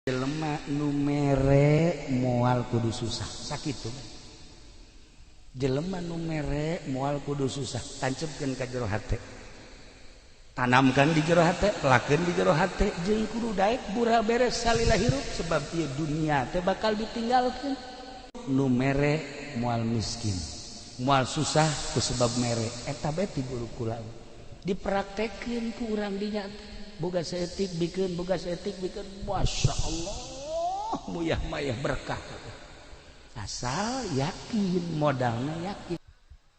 Jelema nu mere moal kudu susah sakitu. Jelema nu mere moal kudu susah, tancepkeun ka jero hate. Tanamkan di jero hate, pelakeun di jero hate, jeung kudu daek bural beres salila hirup sebab ieu dunia teh bakal ditinggalkeun. Nu mere moal miskin, moal susah ku sebab mere eta beti guru kula. Dipraktekeun ku urang dinya boga seetik bikin Masya Allah muyah mayah berkah asal yakin modalnya yakin.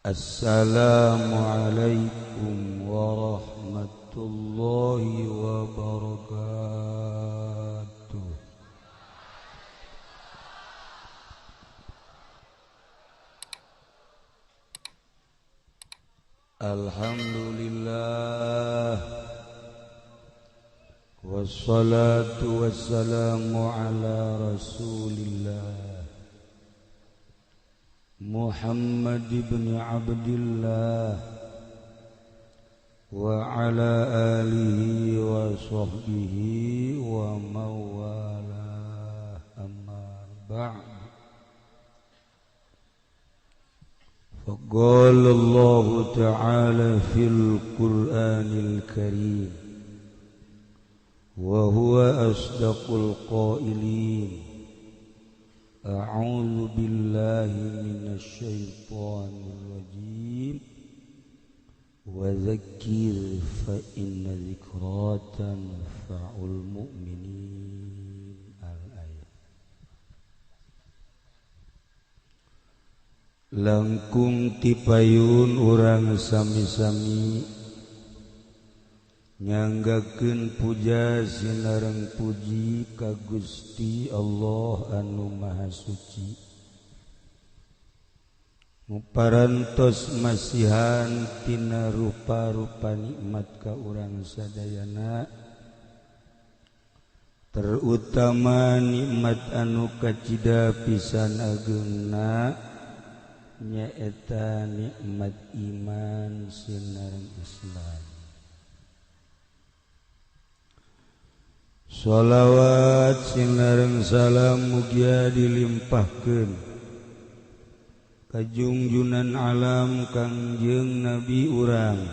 Assalamualaikum warahmatullahi wabarakatuh. Alhamdulillah wassalatu wassalamu ala rasulillah Muhammad ibn Abdillah wa ala alihi wa sahbihi wa mawalah amma ba'd. Faqala Allah ta'ala fil Qur'anil Karim wa huwa asdaqul qailin. A'udzu billahi minasy syaithanir rajim. Wa dzakkir fa inna dzikra tanfa'ul mu'minin. Al-ayat. Langkung tipayun urang sami-sami nyanggakeun puja sinareng puji ka Gusti Allah anu Maha Suci, muparantos masihan tina rupa-rupa nikmat ka urang sadayana, terutama nikmat anu kacida pisan ageungna nyaeta nikmat iman sinareng Islam. Shalawat sinareng salam mugia dilimpahkeun ka junjunan alam Kangjeng Nabi urang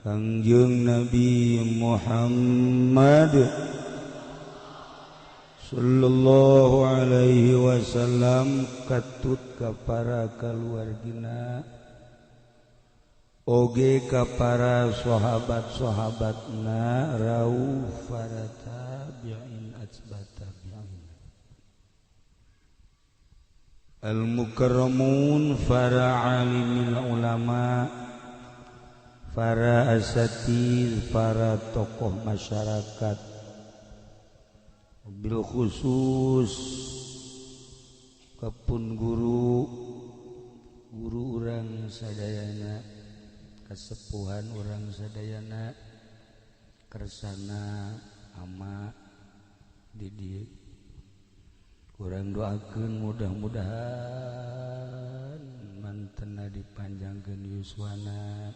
Kangjeng Nabi Muhammad sallallahu alaihi wasallam, katut ka para kaluargina oge ka para sahabat-sahabatna rauh para tabi'in atsba tabi'in al-mukarramun para alimil ulama, para asatidz, para tokoh masyarakat, bil khusus kapun guru urang sadayana, kasepuhan urang sadayana, kersana ama didieu urang doakeun mudah-mudahan mantena dipanjangkeun yuswana,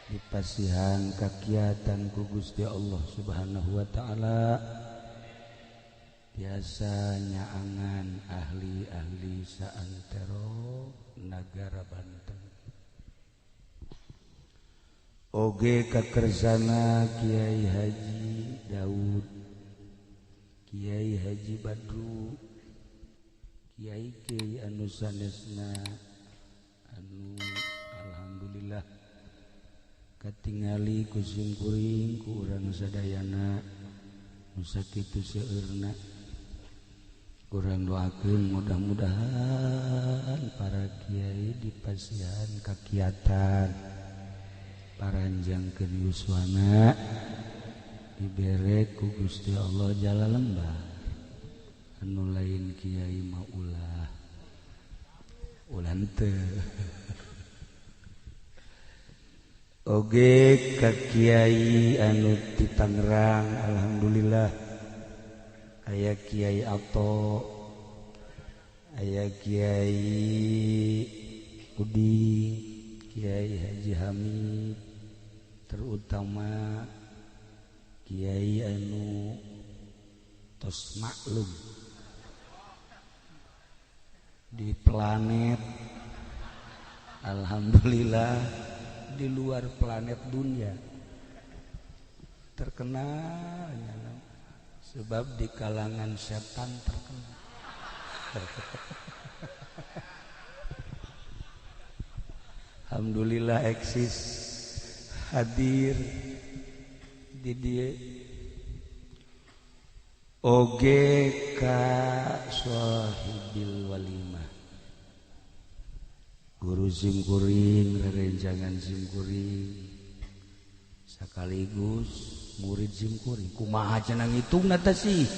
dipasihan kakiatan ku Gusti Allah Subhanahu wa taala, biasa nyaangan ahli-ahli saantero nagara Banten. Oge kakersana Kiai Haji Daud, Kiai Haji Badru, Kiai Kiai anu sanesna anu alhamdulillah katingali ku simkuring ku urang sadayana nu sakitu seueurna. Urang doakeun mudah-mudahan para kiai dipasihan kakiatan, paranjangkeun yuswana, dibere ku Gusti Allah jala lembar, anu lain kiai mah ulah teu. Oge ka kiai anu ti Tangerang alhamdulillah aya Kiai Ato, aya Kiai Uding, Kiai Haji Hamid, terutama Kiai anu tos maklum di planet alhamdulillah di luar planet dunia terkenal sebab di kalangan setan terkenal. Alhamdulillah eksis hadir di dia oge ka sahibil walimah guru simkuring rerencangan simkuring sekaligus murid simkuring kumaha cenah ngitungna teh sih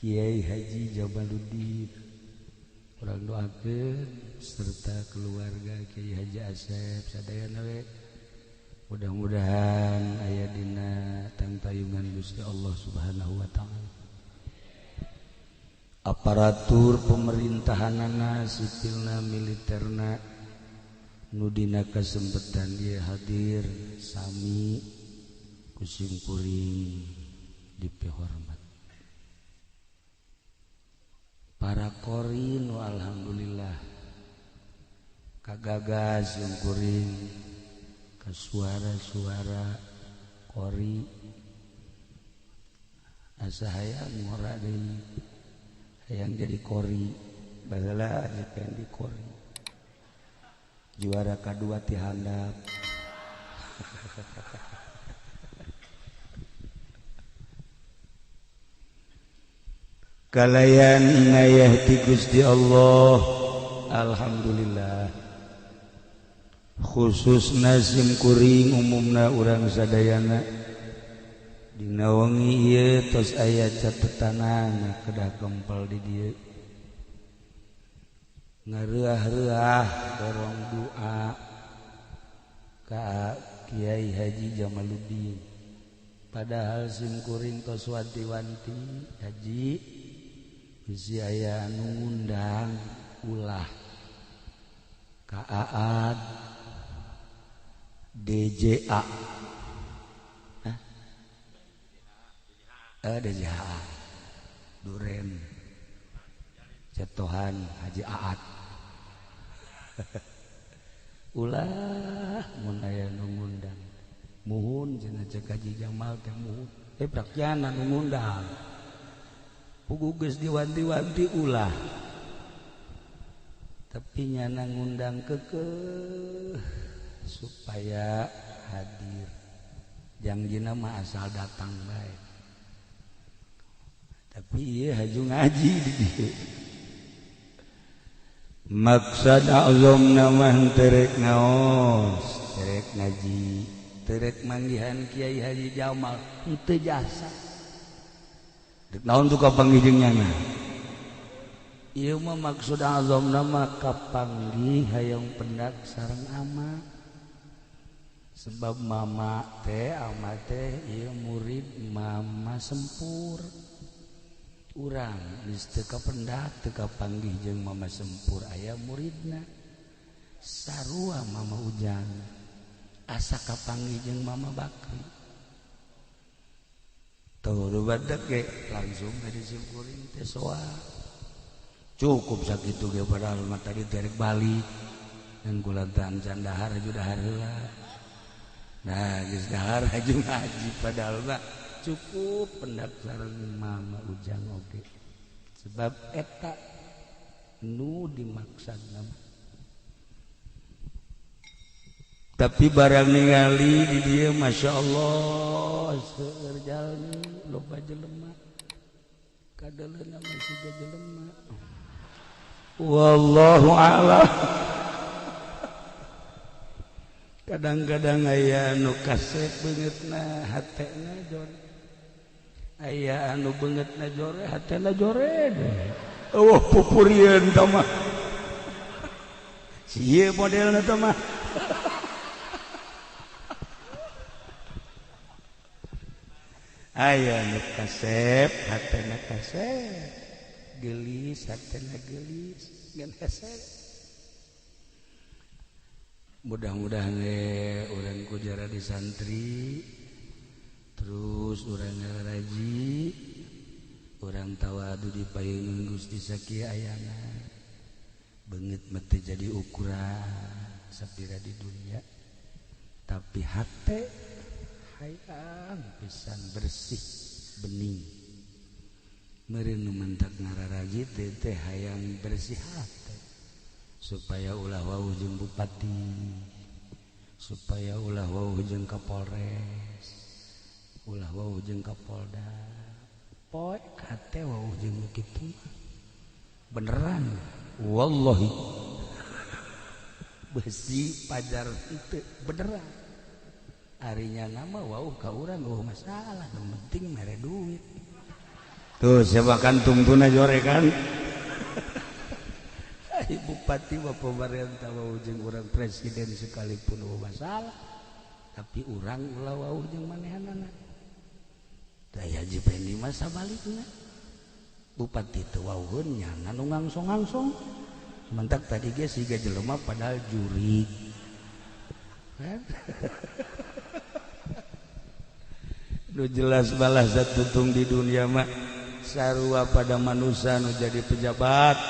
Kiai Haji Jamaluddin urang doakeun serta keluarga Kiai Haji Asep sadayana we mudah-mudahan aya dina tangtayungan Gusti Allah Subhanahu wa taala. Aparatur pemerintahanana sipilna militerna nu dina kasempetan dia hadir sami kusim kuring dipehormat. Para qori nu alhamdulillah kagagas jeung kuring ka suara-suara qori asa hayang ngora deui hayang jadi qori baheula aja di qori juara kedua ti handap kalayan inayah ti Gusti Allah alhamdulillah khususna sim kuring umumna urang sadayana dina wengi ieu tos aya catetanana kedah kempel di dieu ngareah-reah dorong doa ka Kiai Haji Jamaluddin padahal sim kuring tos wanti-wanti haji bisi aya anu ngundang ulah ka Aad DJA DJA Duren Jatuhan Haji Aad ulah mun aya nu ngundang muhun cenah cek Haji Jamal teh muhun prakjana nu ngundang puguh geus diwanti-wanti ulah tapi nyana ngundang kekeh supaya hadir jangjina mah asal datang bae tapi ieu haju ngaji di dieu maksad azamna mah terek ngaos terek ngaji terek manggihan Kiai Haji Jamal henteu jasa dek naon tuh kapanggih jeung nyana ieu mah maksud azamna mah kapanggih hayang pendak sareng ama sebab mama teh ama teh ieu murid mama sempur urang geus teu kapendak teu kapanggih jeung mama sempur aya muridna sarua mama Ujang asa kapanggih jeung mama Bakri tuh rubadak ge langsung dari simkuring teh soa cukup sakitu ge padahal mah tadi terek balik dan kulantahan can dahar aju dahar heula nah geus dahar aju ngaji padahal mah cukup pendak sareng mama Ujang oge sebab eta nu dimaksudna tapi barang ningali di dieu Masya Allah seueur jalmi loba jelema kadeleuna masih jelema wallahu a'lam kadang-kadang aya anu kasep beungeutna hatena jore aya anu beungeutna jore hatena jore eueuh pupurieun tah mah ieu modelna tah mah aya nu kasep hatena kasep gelis hatena gelis ngan kasep mudah-mudahan urang ku jara di santri terus terus urang ngaraji urang tawadu dipayungeun Gusti sakieu ayana beungeut mah teu jadi ukuran sapira di dunia tapi hate hayang pisan bersih bening meureun nu mentak ngararaji teh hayang bersih hate supaya ulah wawuh jeung bupati supaya ulah wawuh jeung Kapolres ulah wawuh jeung Kapolda poe hate wawuh jeung kitu beneran wallahi besi pajar teu beneran arinya nama wawuh ka urang eueuh masalah nu penting mere duit tuh siapa kan tungtuna jorekan bupati bapak pemerintah wawuh jeung urang presiden sekalipun eueuh masalah tapi urang ulah wawuh jeung manehanana daya Haji Pendi mah sabalikna bupati teu wawuhun nyana nu ngangsong-ngangsong mentak tadi ge siga jelema padahal juri kan nu jelas balas tutung di dunia mah sarua pada manusia nu jadi pejabat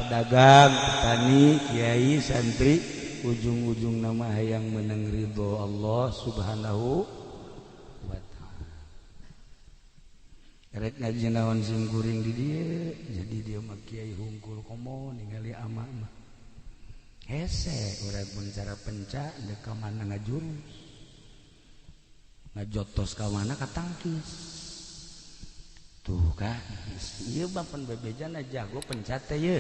pedagang petani kiai santri ujung-ujung nama hayang menang ridho Allah subhanahu wa ta'ala rek ngaji naon sing kuring di dieu jadi dia mah kiai hungkul komo ningali ama mah hese urang mun cara penca da ka mana ngajurus ngajotos ka mana ka tangkis tuh kan ieu mah pan bebejana jago penca teh ye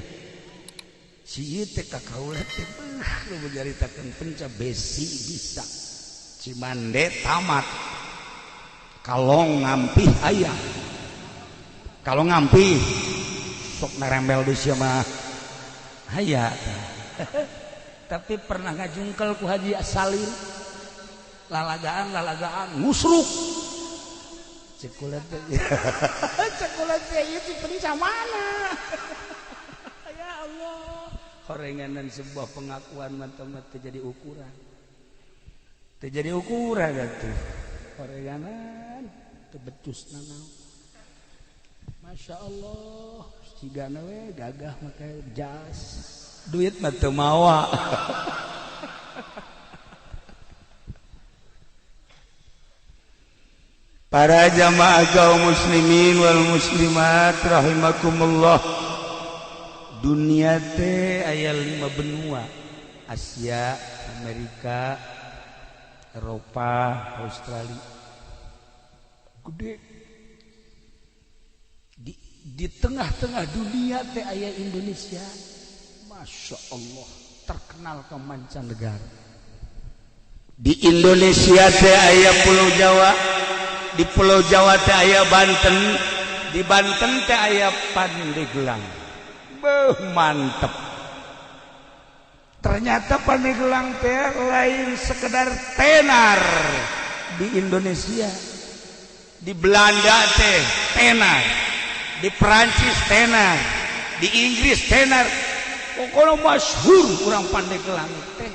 si ieu teh ka kaula teh lu menjaritakeun penca besi bisa Cimande tamat kalong ngampih aya kalau ngampih sok narembel di sia mah aya tapi pernah ngajungkel ku Haji Salim lalagaan ngusruk cekulat teh ieu penca mana ya Allah horenganan sebuah pengakuan mata-mata jadi ukuran teu jadi ukuran atuh horenganan teu becusna naon Masya Allah sigana we gagah make jas duit mah teu mawa para jamaah kaum muslimin wal muslimat rahimakumullah dunia teh aya 5 benua Asia Amerika Eropa Australia gede di tengah-tengah dunia teh aya Indonesia Masya Allah terkenal ke mancanegara di Indonesia teh aya Pulau Jawa di Pulau Jawa teh aya Banten di Banten teh aya Pandeglang beuh mantep ternyata Pandeglang teh lain sekedar tenar di Indonesia di Belanda teh tenar di Perancis tenar di Inggris tenar pokoknya masyhur urang Pandeglang teh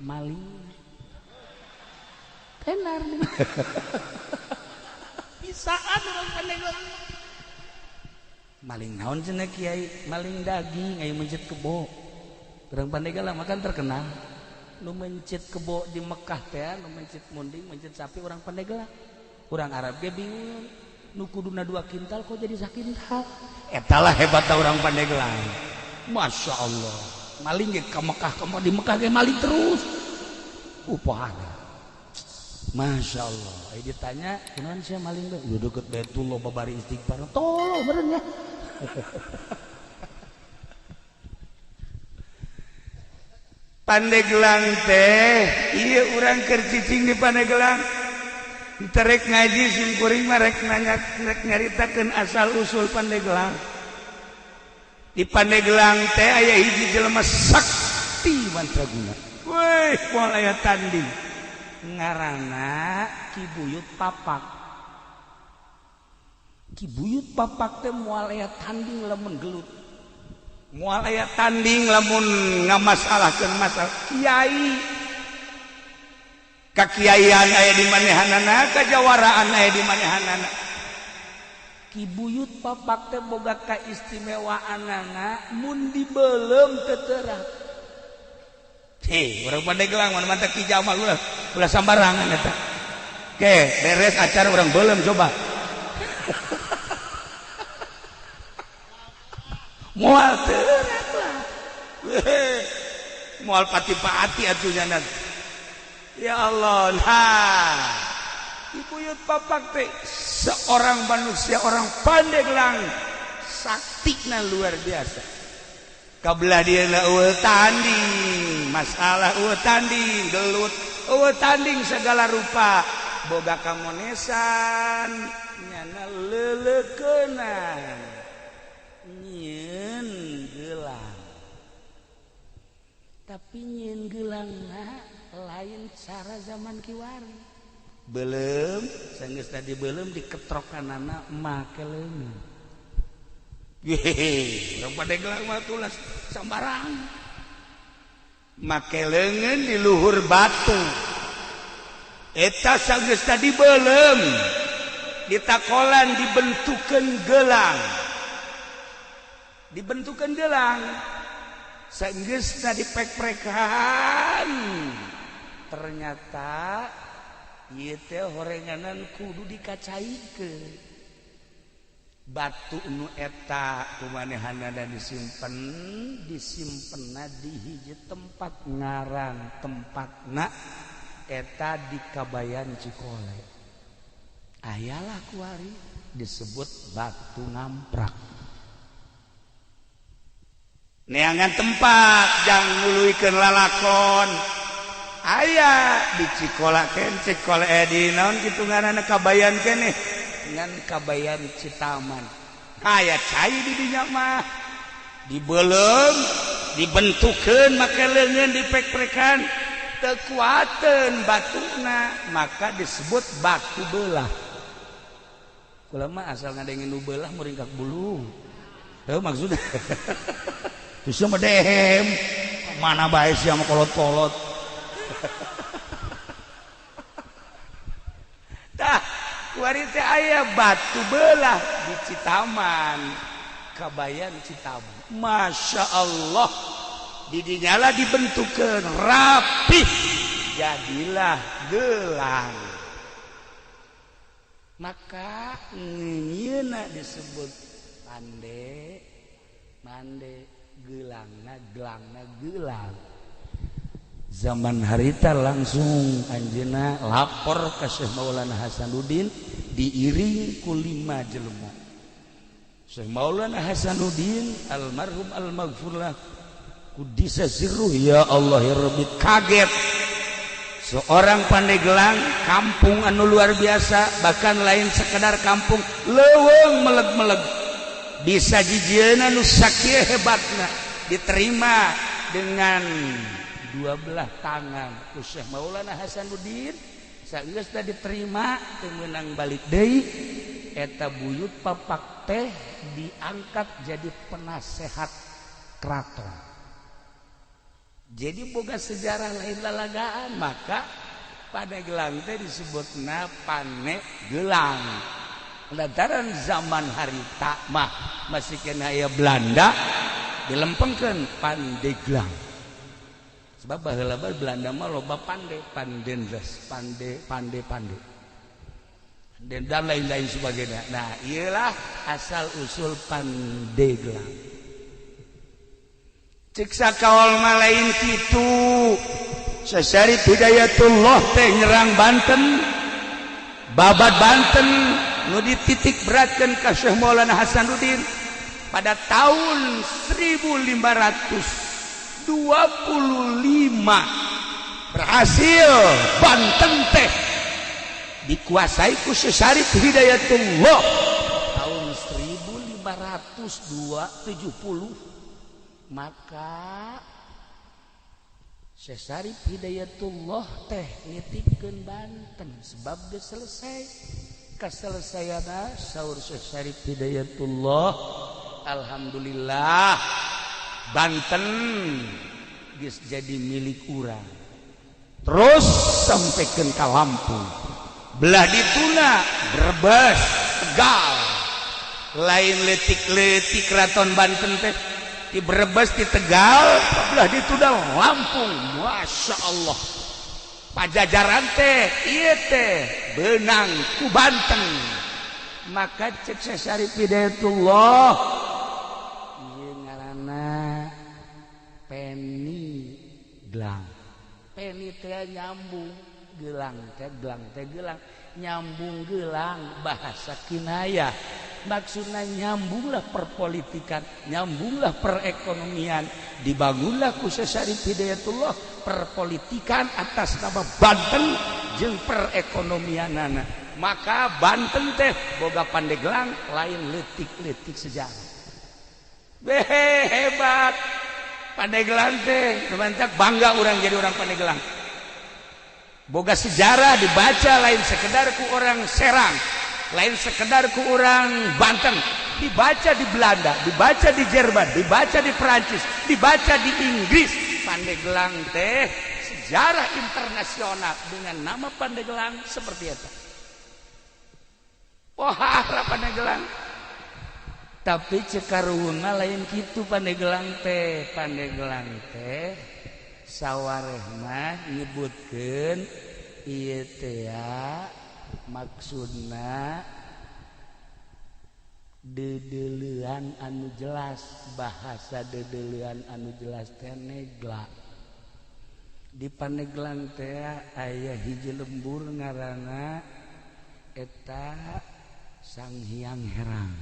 maling tenar bisaan urang Pandeglang maling naon cenah kiai maling daging aya mencit kebo urang Pandeglang makan terkenal nu mencit kebo di Mekah teh nu mencit munding mencit sapi urang Pandeglang urang Arab ge bingung nu kuduna 2 kintal kok jadi sakintal eta lah hebatna urang Pandeglang Masya Allah maling ge ka Mekah komo di Mekah ge maling terus upahana Masya Allah ditanya kunaon sia maling teh udah deket Baitullah babari istighfar tolong beureun ya Pandeglang teh ieu urang keur cicing di Pandeglang terek ngaji sim kuring mah rek nyaritakeun asal usul Pandeglang di Pandeglang teh aya hiji jelema sakti mantraguna weh moal aya tanding ngaranna Ki Buyut Papak teh moal aya tanding lamun gelut moal aya tanding lamun ngamasalahkeun masalah kiai kakiaian aya di manehanana, kajawaraan aya di manehanana. Ki buyut papak teh boga kaistimewaanana mun dibelem teu terap. Urang Pandeglang mana mantap Ki Jamal ulah sambarangan eta. Oke, beres acara urang beuleum coba. Moal terap lah. Moal pati-pati atunya nanti. Ya Allah, nah. Ibuyut papak teh seorang manusia, orang Pandeglang saktina luar biasa. Kabelah dia eueuh tanding, masalah eueuh tanding, gelut eueuh tanding segala rupa, boga kamonesan, nyana leuleukeunna. Nyieun geulang. Tapi nyieun geulangna lain cara zaman kiwari. Belum, sanggeus tadi belum diketrokanana make leungeun. Urang Pandeglang mah tulas sambarang. Make leungeun di luhur batu. Eta sanggeus tadi belum ditakolan dibentukeun gelang. Dibentukeun gelang. Sanggeus dipek-prekan. Ternyata ieu teh horenganan kudu dikacaikeun. Batu nu eta kumanehanana disimpenna di hiji tempat ngaran tempatna eta di Kabayan Cikole. Ayalah kuari disebut Batu Ngamprak. Neangan tempat jang nguluikeun lalakon. Aya di Cikola ken Cikole di naon kitu ngaranna Kabayan keneh. Dengan Kabayan Citaman aya cai di dinya mah dibelem dibentukeun make leungeun dipek-pekan teu kuateun batuna maka disebut batu beulah. Kula mah asal ngadengin nu beulah muringkak bulu teu maksudna geus mah dehem mana bae sia mah kolot-kolot tah kuari teh aya batu beulah di Citaman, Kabayan Citaman. Masya Allah, di dinyala dibentukeun rapih, jadilah gelang. Maka nyieuna disebut pande, mande, gelangna gelang. Zaman harita langsung anjeunna lapor ka Syekh Maulana Hasanuddin diiring ku 5 jelema. Syekh Maulana Hasanuddin almarhum al-maghfurlah kuddisa sirruh ya Allah ya Rabbi kaget. Seorang Pandeglang kampung anu luar biasa bahkan lain sekedar kampung leuweung meleg-meleg bisa jijieuna nu sakieu hebatna diterima dengan 12 tangan ku Syekh Maulana Hasanuddin sageus diterima teu meunang balik deui eta buyut papak teh diangkat jadi penasehat keraton. Jadi boga sejarah lain lalagaan maka Pandeglang teh disebutna Panegelang. Lantaran zaman harita mah masih kena aya Belanda dilempengkeun Pandeglang. Sebab baheula Belanda mah loba pandendres, pande. Dan lain-lain sebagainya. Nah, iyalah asal usul Pandeglang. Cek sakaol mah lain kitu. Sasari Hidayatullah teh nyerang Banten. Babat Banten nu dititik beratkeun ka Syekh Maulana Hasanuddin pada tahun 1525 berhasil Banten teh dikuasai ku Syekh Hidayatullah tahun 1570 maka Syekh Hidayatullah teh nitipkeun Banten sebab geus selesai kaselesaiana saur Syekh Hidayatullah alhamdulillah Banten geus jadi milik urang terus sampaikan ke Lampung belah dituna Brebes Tegal lain letik-letik Keraton Banten teh di Brebes di Tegal belah dituna Lampung. Masya Allah Pajajaran teh ieu teh beunang ku Banten. Maka cek Syarif Hidayatullah ieu ngaranna Peni Gelang. Peni teh nyambung gelang teh gelang nyambung gelang bahasa kinayah. Maksudnya nyambunglah perpolitikan, nyambunglah perekonomian, dibangunlah ku Syarif Hidayatullah perpolitikan atas nama Banten jeung perekonomianana. Maka Banten teh boga Pandeglang lain letik-letik sejarah. Hebat Pandeglang teh, kebantak bangga orang jadi orang Pandeglang. Boga sejarah dibaca lain sekedar ku orang Serang, lain sekedar ku orang Banten, dibaca di Belanda, dibaca di Jerman, dibaca di Perancis, dibaca di Inggris. Pandeglang teh sejarah internasional dengan nama Pandeglang seperti itu. Wah, Pandeglang. Tapi cekaruhuna lain kitu Pandeglang teh. Pandeglang teh sawareh mah nyebutkeun ieu teh maksudna dedeleuan anu jelas. Bahasa dedeleuan anu jelas teh negla. Di Pandeglang teh aya hiji lembur ngaranna eta Sanghyang Herang.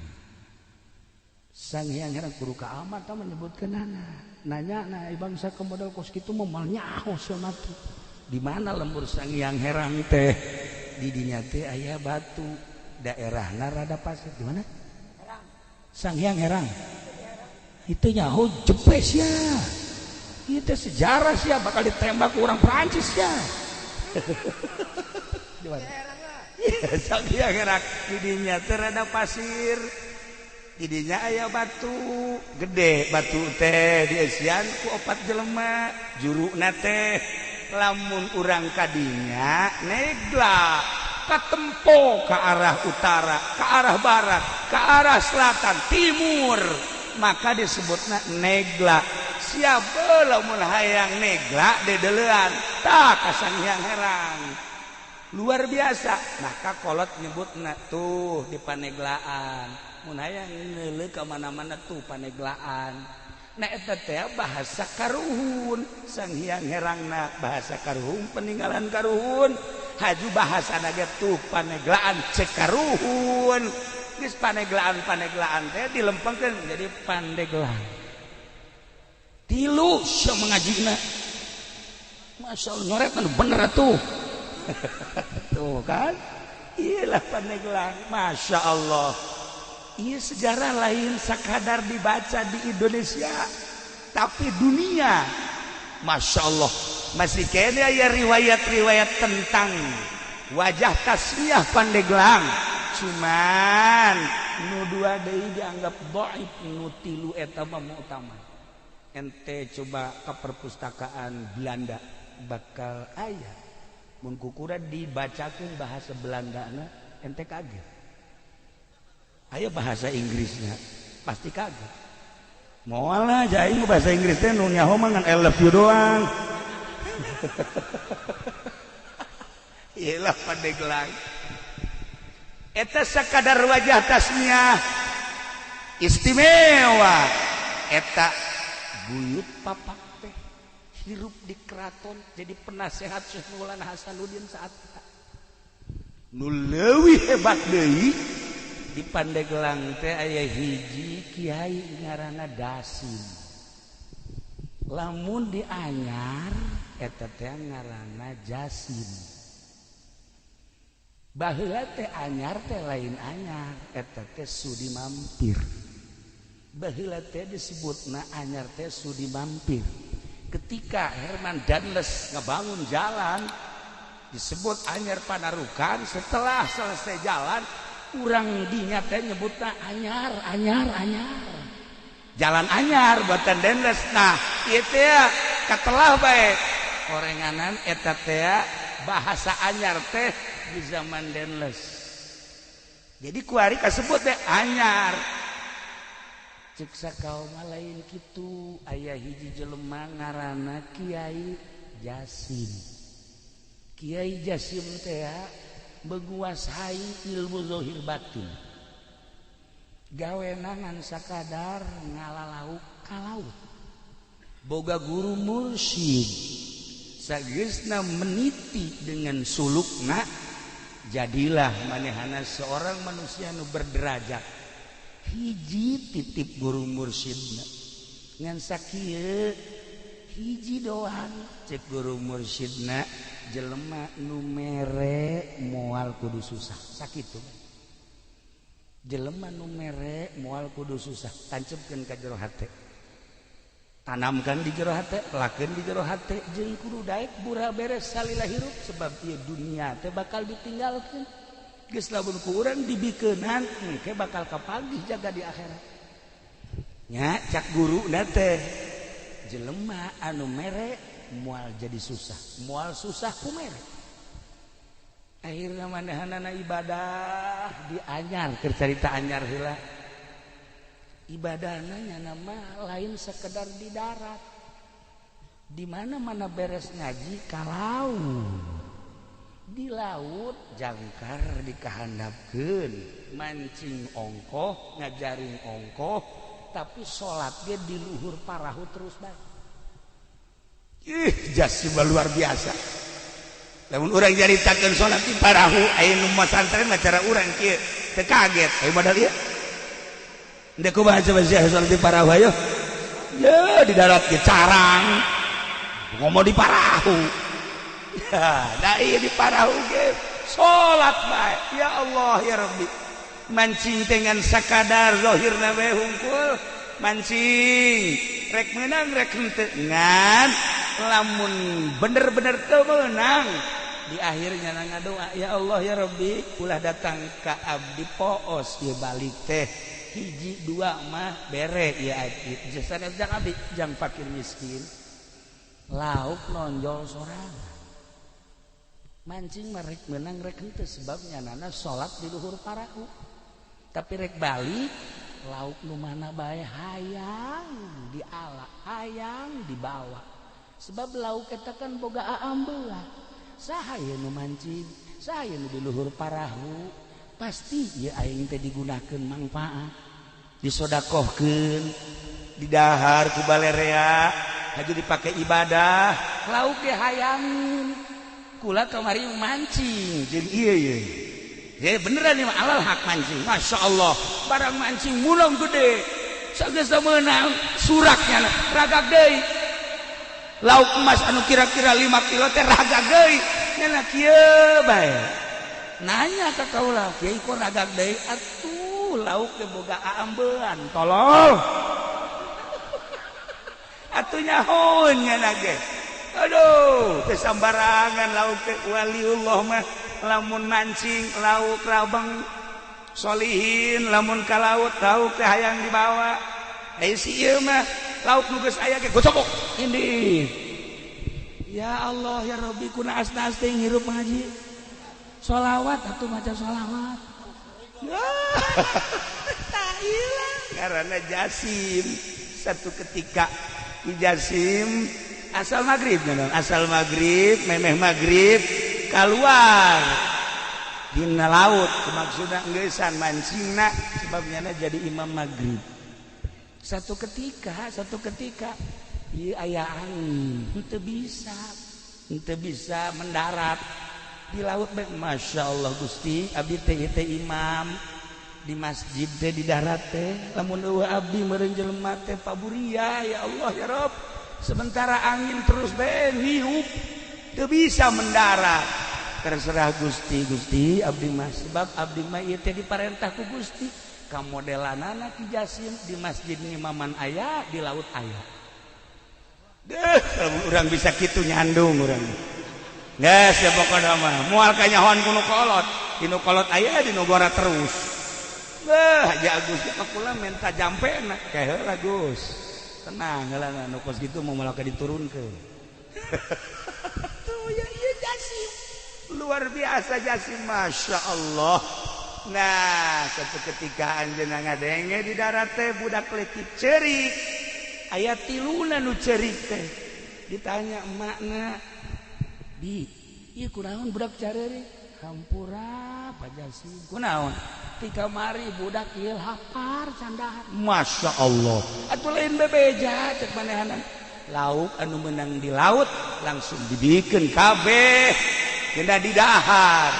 Sanghyang Herang kudu ka amat tah menyebutkeunana. Nanya na bangsa ke modal kos kitu moal nyaho cenah teh. Di mana lembur Sanghyang Herang teh? Di dinya teh aya batu. Daerahna rada pasir. Di mana? Herang. Sanghyang Herang. Itu nyaho jepes ya. Itu sejarah sih bakal ditembak orang Prancis ya. Di mana? Sanghyang Herang. Di dinya teh rada pasir. Didinya aya batu gede, batu teh diesian ku 4 jelema, juruna teh lamun urang kadinya negla katempo ke arah utara, ke arah barat, ke arah selatan, timur, maka disebutna negla. Siapa lamun hayang negla dedeleuan tah ka Sanghyang Herang. Luar biasa. Maka kolot nyebutna tuh di Paneglaan. Mun hayang neuleuh ka mana-mana tuh Paneglaan. Nah eta teh bahasa Karuhun. Sanghyang Herangna bahasa Karuhun, peninggalan Karuhun. Haju bahasana ge tuh Paneglaan cek Karuhun. Geus Paneglaan teh dilempengkeun jadi Pandeglang. Tilu sia mangajina. Masyaallah nyoret anu bener atuh. Tuh kan? Iyalah Pandeglang, Masya Allah. Iya sejarah lain sekadar dibaca di Indonesia, tapi dunia, Masya Allah, masih kayaknya ya riwayat-riwayat tentang wajah tasmiyah Pandeglang. Cuman nu dua deui dianggap dhaif, nu tilu eta mah utama. Ente coba ke perpustakaan Belanda bakal aya mun kukura dibacakeun bahasa Belandana ente kaget. Aya bahasa Inggrisnya pasti kaget. Moal aja aing bahasa Inggris teh nu nyaho mah ngan I love you doang. Iyalah Pandeglang. Eta sakadar wajah tasmiyah istimewa. Eta buyut papak teh hirup di keraton jadi penasehat Syekh Maulana Hasanuddin saat eta. Nu leuwih hebat deui di Pandeglang teh aya hiji kiai ngaranna Dasim. Lamun di Anyar eta teh ngaranna Jasim. Baheula teh Anyar teh lain Anyar, eta teh Sudi Mampir. Baheula teh disebutna Anyar teh Sudi Mampir. Ketika Herman Danles ngebangun jalan disebut Anyar Panarukan, setelah selesai jalan urang dinya teh nyebutna anyar. Jalan anyar buatan Denles. Nah, ieu teh katelah bae orenganan eta teh bahasa anyar teh di zaman denles. Jadi kuari kasebut teh anyar. Cek sakaoma lain kitu, aya hiji jelema ngaranna Kiai Jasim. Kiai Jasim teh menguasai ilmu zahir batin. Gawenangan sakadar ngalalauk ka laut. Boga guru mursyid sageusna meniti dengan sulukna, jadilah manehana seorang manusia nu berderajat. Hiji titip guru mursyidna ngan sakieu hiji doang cek guru mursyidna, jelema nu mere moal kudu susah sakitu. Jelema nu mere moal kudu susah, tancepkeun ka jero hate, tanamkan di jero hate, lakeun di jero hate, jeung kudu daek bura beres salila hirup, sebab ieu dunia teh bakal ditinggalkeun. Geus lamun ku urang dibikeunan engke bakal kapagih jaga di akhirat. Nya cak guruna teh jelema anu mere moal jadi susah, moal susah ku mere. Akhirna manehana ibadah di anyar, keur carita anyar heula. Ibadahna nya nama lain sekedar di darat. Di mana-mana beres ngaji ka laut. Di laut jangkar dikahandapkeun, mancing ongkoh, ngajaring ongkoh, tapi sholat dia di luhur parahu terus bae. Jasim luar biasa. Lamun urang jaritakeun sholat di parahu, aya nu masantren cara urang kieu teu kaget. Aya modal ieu. Ndek kumaha coba sholat di parahu ayo. Ya di darat ge carang. Ngomong di parahu. Nah iya di parahu ge salat bae. Ya Allah ya Rabbi, mancing dengan sakadar zahirna we hungkul, mancing rek meunang rek henteu ngan lamun bener-bener teu meunang di akhirnya ngadoa, ya Allah ya Rabbi, ulah datang ka abdi poos ieu balik teh hiji dua mah bere ieu abdi jasana jang abdi jang fakir miskin lauk nonjol sorangan. Mancing merek menang rek henteu sebabnya nana salat di luhur parahu, tapi rek balik lauk nu mana bae hayang diala, hayang dibawa, sebab lauk eta kan boga aambeula. Saha ieu nu mancing, saha ieu nu di luhur parahu, pasti ieu aing teh digunakeun mangpaat, disodakohkeun, didahar ku balerea, haju dipake ibadah, lauk ge hayangin. Kula kamari mancing jadi iya ya beneran nih alal hak mancing, masya Allah barang mancing mulung gede sagesa menang suraknya ragak deui lauk emas anu kira-kira 5 kilo teh ragak deui nyana kieu bae nanya ka kaula kieu kok ragak deui atuh lauk teh boga aambean tolol atuh nyahoun nyana ge. Aduh, kesambarangan lauk waliullah mah lamun mancing lauk rabang solihin lamun ka laut lauk teh hayang dibawa. Si ieu mah lauk nu geus aya ge gocok indih. Ya Allah ya Rabbi kunaasna teh ngirup ngaji. Sholawat atuh maca sholawat. Tah ieu karana Jasim satu ketika di Jasim asal maghrib memeh maghrib keluar dina laut maksudna geussan mancingna sebabnya jadi imam maghrib. Satu ketika ieu aya angin henteu bisa mendarat di laut bae. Masya Allah Gusti abdi teh imam di masjid teh di darat teh lamun eueuh abdi meureun jelema teh paburia ya Allah ya Rabb. Sementara angin terus niup teu bisa mendarat. Terserah Gusti abdi mah sebab abdi mah ieu teh diparentah ku Gusti ka modelanana Ki Jasim di masjid imaman aya di laut aya. Urang bisa kitu nyandung urang. Geus ya pokona mah moal ka nyahoan ku nu kolot, di nu kolot aya di nu gora terus. Haja Agus ka kula menta jampena kae heula Gus. Tenang heula nu kos kitu mau malaka diturunkeun. luar biasa Jasim, Masya Allah. Nah satu ketika anjeunna ngadenge di darat teh budak leutik cerik aya tiluna nu cerik teh ditanya emakna di ieu kunaon budak carerik hampura Pak Jasim kunaon ti kamari budak ieu lapar candahan Masya Allah atuh lain bebeja cek manehana lauk anu menang di laut langsung dibikin kabeh kena di dahar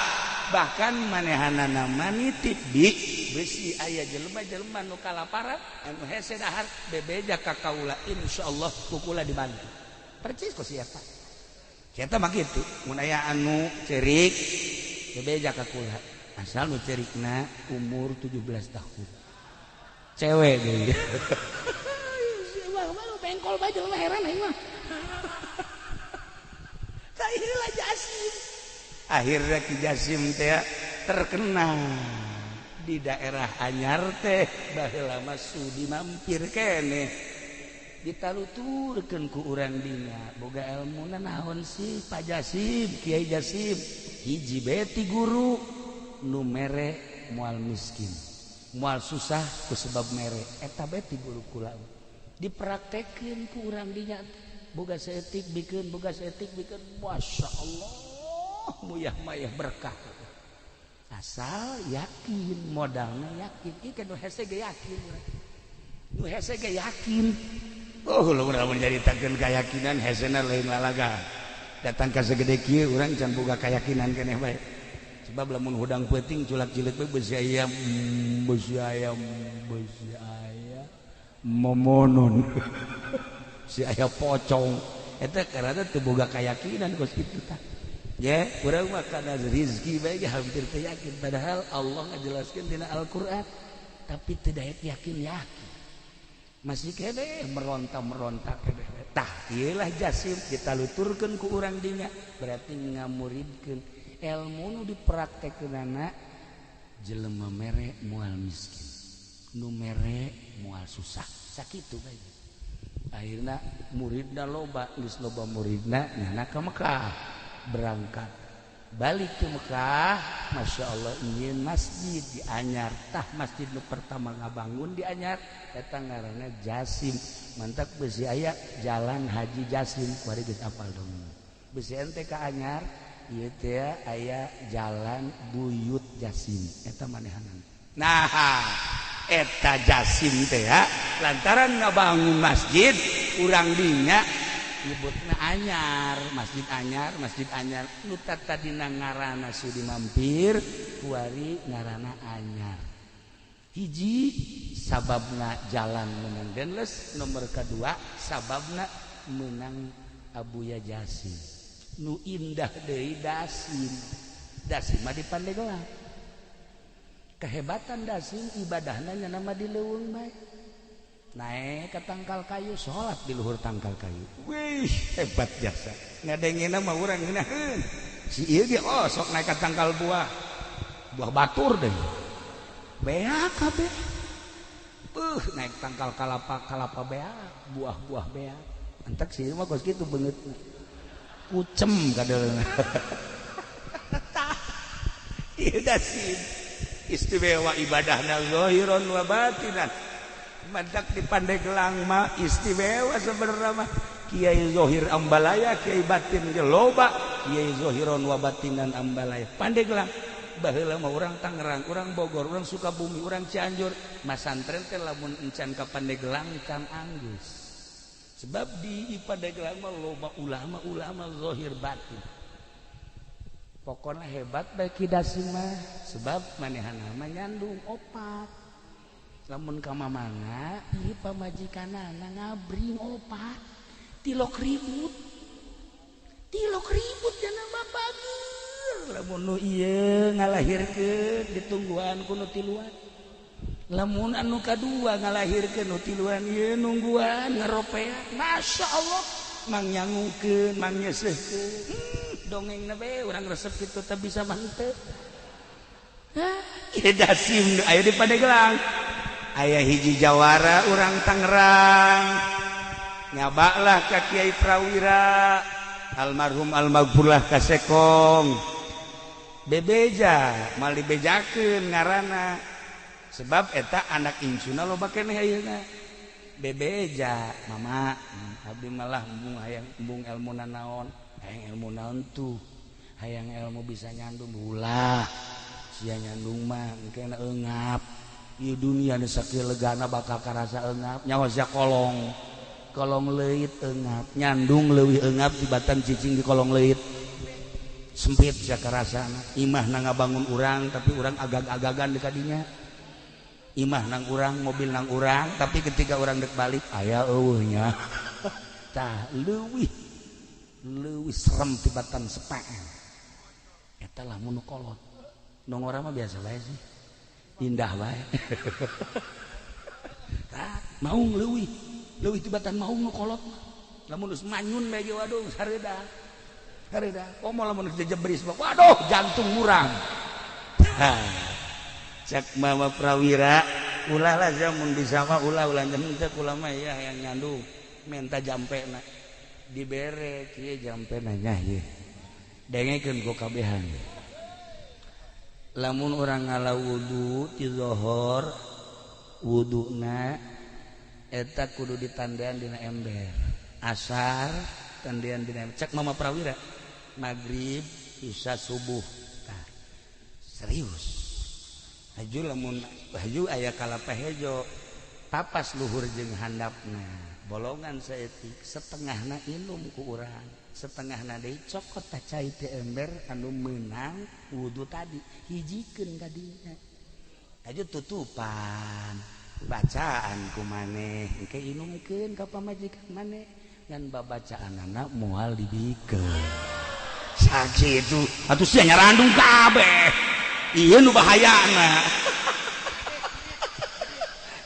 bahkan manehanana manitip di besi aya jelema-jelema nu kalaparan anu hese dahar bebeja ka kaula insyaallah kukula dibantu percis ku siapa kita mah kitu mun aya anu cerik bebeja ka kula asal nu cerikna umur 17 tahun cewek deui bengkol bae jelema heran aing mah. Sairlah Jasim. Akhirnya Ki Jasim teh terkenal di daerah anyar teh baheula mah sudi mampir keneh. Ditaluturkeun ku urang dina, boga elmuna naon sih Pak Jasim, Kiai Jasim? Hiji beti guru nu mere moal miskin. Moal susah ku sebab mere eta beti guru kula. Dipraktekin ku urang dinya boga seetik bikin Masya Allah muyah-mayah berkah asal yakin modalnya yakin ikan nu hese ge yakin nu hese ge yakin lamun menceritakeun keyakinan hesena lain lalaga datang ka segede kieu urang can boga keyakinan keneh bae sebab lamun hudang peuting culak cileuk bae beusi ayam momonon si aya pocong eta karana teu boga kayakinan kos kitu tah ya urang mah kana rezeki bae hampir teu yakin padahal Allah ngajelaskeun dina Al-Qur'an tapi teu daek yakin masih kene meronta kene tah ieu lah Jasim ditaluturkeun ku urang dinya berarti ngamuridkeun ilmu nu dipraktekeunana jelema mere moal miskin nu mere moal susah sakitu bae akhirna muridna loba geus loba muridna nyana ka Mekah berangkat balik ke Mekah Masya Allah ingin masjid di Anyar tah masjid nu pertama ngabangun di Anyar eta ngaranna Jasim mantak beusi aya jalan Haji Jasim kuari geus apal dong beusi ente ka Anyar ieu teh aya jalan Buyut Jasim eta manehanana nah eta Jasim teh ya lantaran ngabangun masjid urang dinya nyebutna Anyar masjid Anyar nu tadina ngaranna sudi mampir kuari ngaranna Anyar hiji sababna jalan menang denles nomor kedua sababna menang Abuya Jasim nu indah deui Dasim mah di Pandeglang kehebatan Dasim ibadahna nya nama di leuweung bae naik ke tangkal kayu salat di luhur tangkal kayu wih hebat jasa ngadengena mah urang ngeunaheun si ieu ge sok naik ke tangkal buah batur deui beak kabeh naik tangkal kalapa beak buah beak antak si ieu mah kos kitu beungeutna kucem kadeulna ieu Dasim istimewa ibadahna zahiran wa batinan mantak di Pandeglang mah istimewa sebenarnya mah Kiai Zohir Ambalaya Kiai Batin ge loba Kiai Zohiron wa Batinan Ambalaya Pandeglang baheula mah urang Tangerang urang Bogor urang Sukabumi urang Cianjur masantren teh lamun encan ka Pandeglang can anggus sebab di Pandeglang mah loba ulama Zohir Batin pokoknya hebat bagi Dasim mah sebab manehana mah nyandung opat lamun ka mamana ieu pamajikanana ngabring opat tilok ribut cenah babagur lamun nu ieu ngalahirkeun ditungguan ku nu tiluan lamun anu kadua ngalahirkeun nu tiluan ieu nungguan ngaropean masyaallah mang nyangungkeun mang nyesehkeun dongengna bae urang resep kitu teh bisa mah henteu ieu Dasim aya di Pandeglang aya hiji jawara urang Tangerang nyabaklah ka Kiai Prawira almarhum almaghfurlah ka Sekong bebeja mal dibejakeun ngaranna sebab eta anak insuna loba keneh ayeuna bebeja mama abdi malah embung elmuna naon hayang ilmu naon tuh hayang ilmu bisa nyandung ulah sia nyandung mah engke eungap ieu dunia nu sakieu legana bakal karasa eungap nyawa sia kolong leuit eungap nyandung leuwih eungap tibatan cicing di kolong leuit sempit sia karasana imah na ngabangun urang tapi urang agag-agagan di kadinya imah nang urang mobil nang urang tapi ketika urang dek balik aya eueuhnya tah leuwih serem tibatan sepaan eta lamun nu kolot nu ngora mah biasa bae sih indah bae tah maung leuwih tibatan maung nu kolot lamun geus manyun bae ge waduh sareudah komo lamun jebris waduh jantung urang cek mama prawira ulah lah mun bisa mah ulah nyeun teh kula mah ya yang nyandung menta jampena dibere kieu jampena nya ieu dengekeun ku kabehan lamun urang ngala wudu ti zuhur wuduna eta kudu ditandean dina ember asar tandean dina ember cek mama prawira maghrib isya subuh tah serius haju lamun haju aya kalapa hejo papas luhur jeung handapna bolongan saeutik setengahna inum ku urang setengahna deui cokot tah cai teh ember anu meunang wudu tadi hijikeun ka dinya haju tutupan bacaan ku maneh engke inumkeun ka pamajikan maneh ngan babacaanana moal dibikeun sakitu atuh sia nyarandung kabeh iya nu bahayana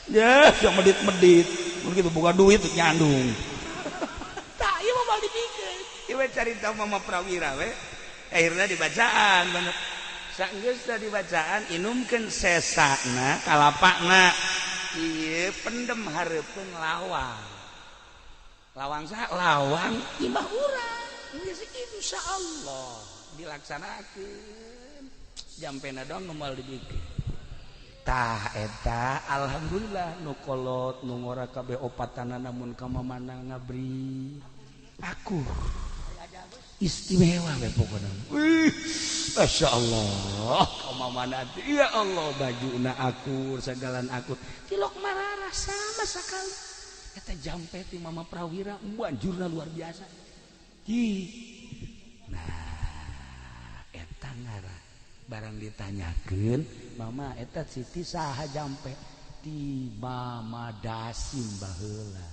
ya yang medit-medit begitu buka duit nyandung tak iya mau balik dipikir iya cerita mama prawira we akhirnya dibacaan bener saenggeus da dibacaan inumkeun sesana kalapakna ieu pendem hareupeun lawang saha lawang imah urang geus insyaallah dilaksanakeun jampena doang ngomal dibikin tah eta alhamdulillah nu kolot nu ngora kabeh opatana namun ka mamana ngabri aku istimewa we pokona masyaallah ka mamana ya Allah bajuna akur sagalan akur tilok marara sama sakali eta jampe ti mama prawira banjurna luar biasa nah eta ngara barang ditanyakeun mama eta Siti saha jampe ti mama Dasim baheula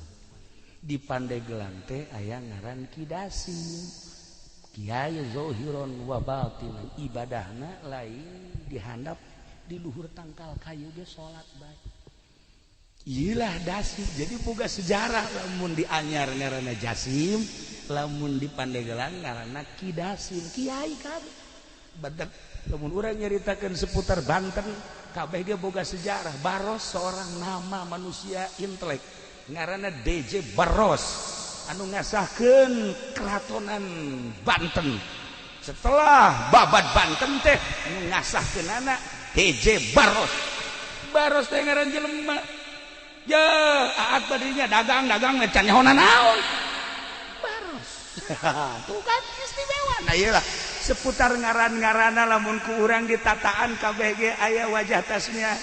di Pandeglang teh aya ngaran Ki Dasim kiai zahiron wa batinan ibadahna lain dihandap di luhur tangkal kayu ge salat bae iyalah Dasim jadi boga sejarah lamun di Anyar ngaranna Jasim lamun di Pandeglang ngaranna Ki Dasim kiai kabeh badak lamun urang nyaritakeun seputar Banten kabeh ge boga sejarah Baros seorang nama manusia intelek ngaranna DJ Baros anu ngasahkeun keratonan Banten setelah babat Banten teh anu ngasahkeunana DJ Baros teh ngaran jelema ya aat badinya dagang can nyaho naon Baros tuh kan istimewa nah iyalah seputar ngaran-ngarana lamun ku urang ditataan kabeh ge aya wajah tasmiyah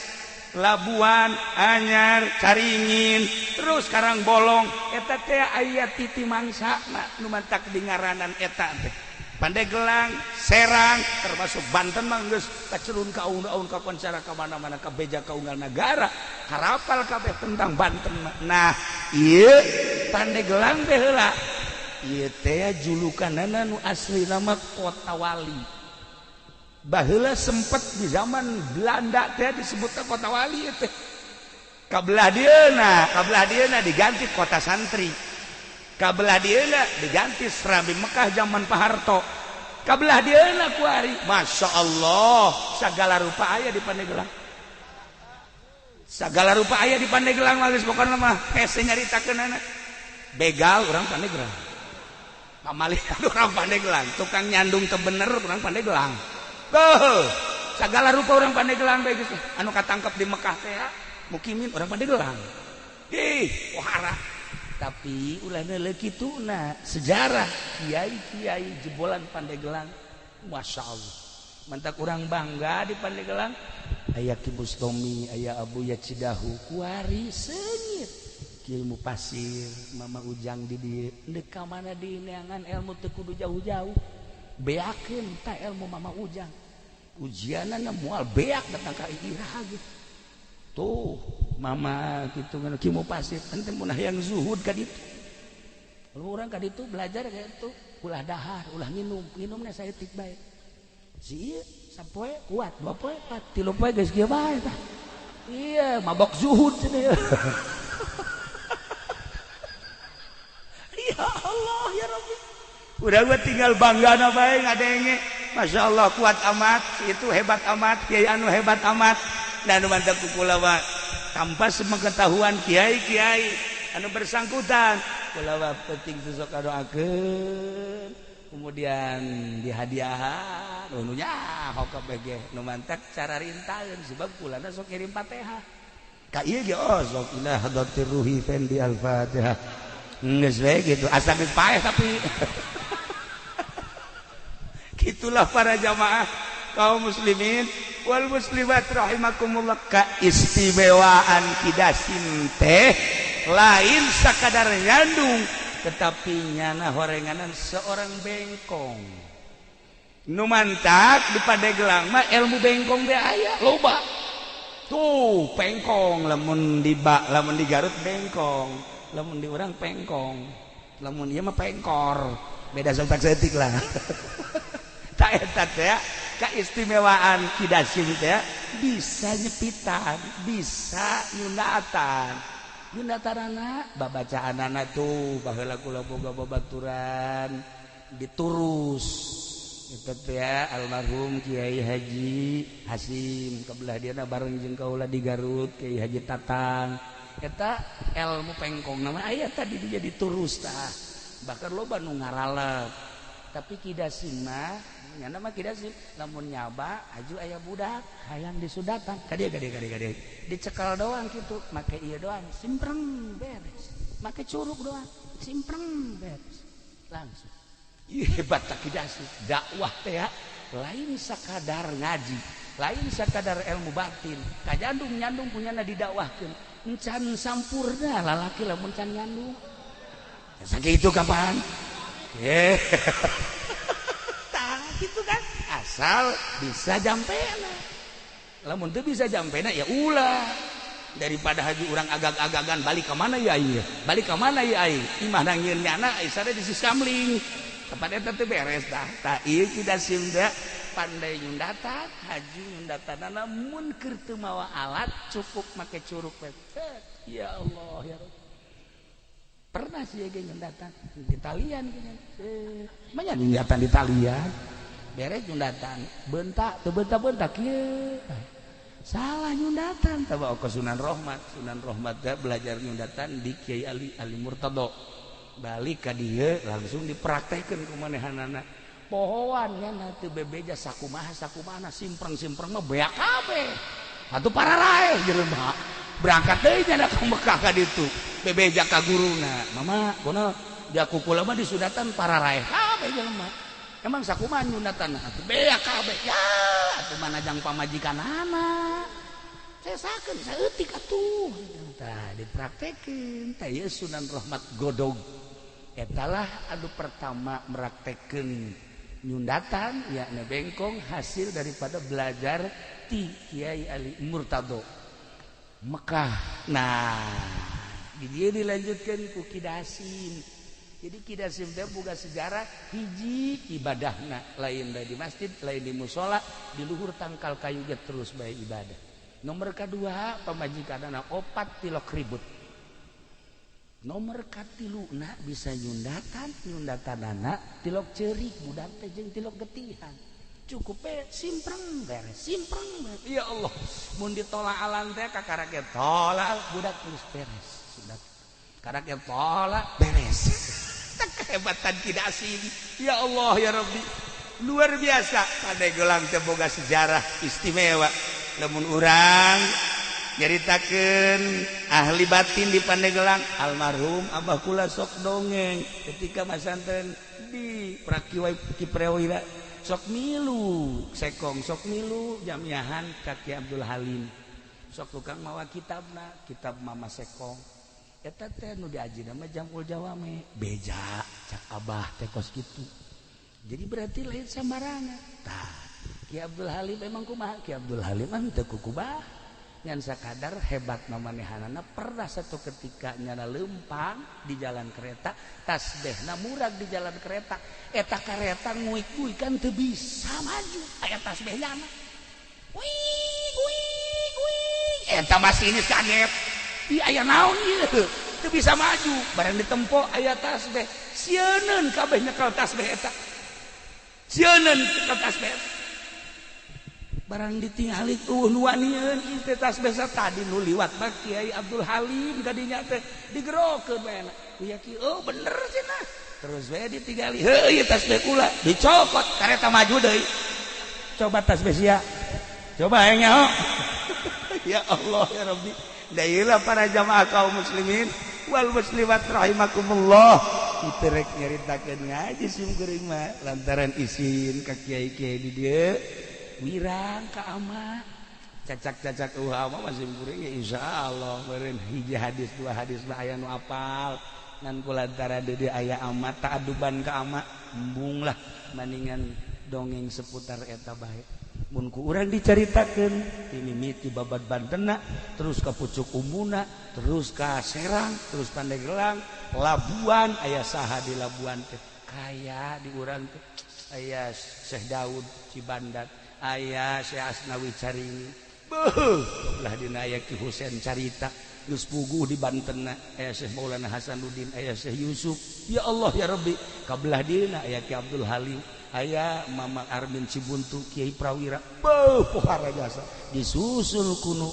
Labuan, Anyar, Caringin, terus Karangbolong eta teh aya titi mangsana nu mantak di ngaranan eta teh Pandeglang, Serang termasuk Banten mah geus kacerun ka aun-aun ka koncara ka mana-mana ka beja ka unggal negara harapal kabeh tentang Banten nah ieu Pandeglang teh heula ieu teh julukanana nu asli nama Kota Wali baheula sempet di zaman Belanda teh disebutna Kota Wali teh kabelah dieuna diganti Kota Santri kabelah dieuna diganti Serambi Mekah zaman Pak Harto kabelah dieuna ku ari Masya Allah sagala rupa aya di Pandeglang sagala rupa aya di Pandeglang geus pokona mah hese nyaritakeunana begal urang Pandeglang pamalih urang Pandeglang tukang nyandung teu bener urang Pandeglang tuh segala rupa orang Pandeglang bae geus anu katangkep di Mekah teh mukimin orang Pandeglang wahara tapi ulah neuleuh kituna sejarah kiai-kiai jebolan Pandeglang Masya Allah mantak orang bangga di Pandeglang aya Ki Bustomi aya Abuya Cidahu kuari senyit ilmu pasir Mama Ujang di dieu deuk ka mana di neangan ilmu teu kudu jauh-jauh beakeun tah ilmu Mama Ujang ujianana moal beak datang ka Iraha gitu tuh Mama gitu kan ilmu pasir ente mun hayang zuhud ka ditu kalau urang ka ditu belajar ka ditu ulah dahar ulah minumna saeutik bae si ieu sapoe kuat dua poe 4 3 poe geus kieu bae tah iya mabok zuhud cenah ya Allah ya Rabbi udah gua tinggal bangga na bae ngadenge Masya Allah kuat amat itu hebat amat kiai anu hebat amat dan mantap kula wa tanpa sepengetahuan kiai-kiai anu bersangkutan kula wa penting sok kadoakeun kemudian dihadiahan nu nyaho kabeh ge nu mantap cara rintaeun sebab kulana sok kirim Fatihah ka ieu ge sok ila hadatir ruhi fendi al-Fatihah geus we gitu asa geus paeh tapi gitulah para jamaah kaum muslimin wal muslimat rahimakumullah keistimewaan kidasim teh lain sakadar nyandung tetapi nyana horenganan seorang bengkong nu mantap di Pandeglang mah ilmu bengkong teh aya loba tuh pengkong lamun di Garut bengkong lamun di urang pengkong lamun ieu mah pengkor beda sok setik lah tak eta teh keistimewaan kidasim teh bisa nyepitan bisa nyundatanana babacaanana tuh baheula kula boga babaturan diturus eta teh almarhum Kiai Haji Hasim kabelah diana bareng jeung kaula di Garut Kiai Haji Tatang eta ilmu pengkong nama aya tadi dia diturus tah bahkan loba nu ngaralep tapi kidasim mah nyana mah kidasim lamun nyaba aju aya budak hayang disudatan kadia dicekal doang kitu make ieu doang simpreng beres make curug doang simpreng beres langsung hebat tak kidasim dakwah teh lain sakadar ngaji lain sakadar ilmu batin kajandung nyandung punyana didakwahkeun encan sampurna lalaki lamun can nyandung sakitu kapan gitu kan asal bisa jampena lamun teu bisa jampena ya ulah daripada haji urang agag-agagan balik ke mana ya ai imah nang nyieun nyana isada di Sisamling tempat eta teh beres tah ieu kidasim teh pandai nyundatan haji nyundatanana mun keur teu mawa alat cukup make curug we ya Allah ya Rabb pernah sih ge nyundatan di talian manya nyundatan di talian beres nyundatan bentak teu bentak kieu salah nyundatan tawa ke Sunan Rohmat teh belajar nyundatan di Kiai Ali Murtado balik ka dieu langsung dipraktekkeun ku manehanana pohoan nya teu bebeja sakumaha simpreng mah beak kabeh atuh pararae jelema berangkat deui nya ka Mekah ka ditu bebeja ka guruna mama kunaon dia kukula mah disudatan pararae kabeh jelema emang sakumaha nyundatan atuh beak kabeh ya atuh manajang pamajikanana cesakeun saeutik atuh tah dipraktekeun tah ieu Sunan Rohmat Godog etalah anu pertama meraktekeun nyundatan yakni bengkong hasil daripada belajar ti Kiai Ali Murtado Mekah. Nah dia dilanjutkan ku kidasim. Jadi kidasim teh boga sejarah hiji ibadahna lain di masjid lain di musola di luhur tangkal kayu ge terus bae ibadah. Nomor kedua pamajikanana opat tilok ribut. Nomor katiluna bisa nyundatanana tilok ceurik budak teh jeung tilok getihan. Cukup simpreng beres. Ya Allah, mun ditolak alan teh kakaraget tolak budak terus beres. Sudah karaget tolak beres. Kehebatan kidasim. Ya Allah ya Rabbi. luar biasa. Pandeglang teh boga sejarah istimewa. Lamun urang nyaritakeun ahli batin di Pandeglang, almarhum Abah kula sok dongeng ketika masanten di Prakiwai Kiprewira sok milu sekong sok milu jamiahan Kaki Abdul Halim sok tukang mawa kitabna kitab Mama Sekong eta teh nu diajina mah Jamul Jawame beja cak Abah teh kos kitu jadi berarti lain samarangan tah Ki Abdul Halim emang kumaha Ki Abdul Halim mah teu kukubah ngan sakadar hebat mamanehanana pernah satu ketika nyana lempang di jalan kereta tasbehna murag di jalan kereta eta kereta nguik-nguik kan teu bisa maju aya tasbehnya mah wih eta masinis kaget ieu aya naon ieu teu bisa maju barang ditempo aya tasbeh sieun kabeh nyekel tasbeh eta sieun nyekel tasbeh barang ditingali nuanieun ieu teh tasbeh tadi nu liwat mah Kiai Abdul Halim kadinya teh digerokeun bae ya ki oh bener cenah terus we ditingali heuh ieu tasbeh kula dicopot kareta maju deui coba tasbeh sia coba aing nyaho ya Allah ya Rabbi da ieu para jamaah kaum muslimin wal muslimat rahimakumullah kitu rek nyaritakeun ngaji sim geuring mah lantaran isin ka kiai-kiai di dieu wirang ka ama cacak-cacak ama masih kuring ya insyaallah meureun hiji hadis dua hadis lah aya nu apal ngan kulantaran deui aya ama taaduban ka ama embung lah maningan dongeng seputar eta bae mun ku urang dicaritakeun timimiti babad Bantenna terus ka Pucuk Umuna terus ka Serang terus Pandeglang Labuan aya saha di Labuan teh kaya di urang teh aya Syekh Daud Cibandat aya Syekh Asnawi Caringi beuh belah dina aya Ki Husein Carita geus puguh di Banten aya Syekh Maulana Hasanuddin aya Syekh Yusuf ya Allah ya Rabbi kabelah dina aya Ki Abdul Halim aya Mamang Armin Cibuntu Kiai Prawira beuh pohara jasa disusul kuno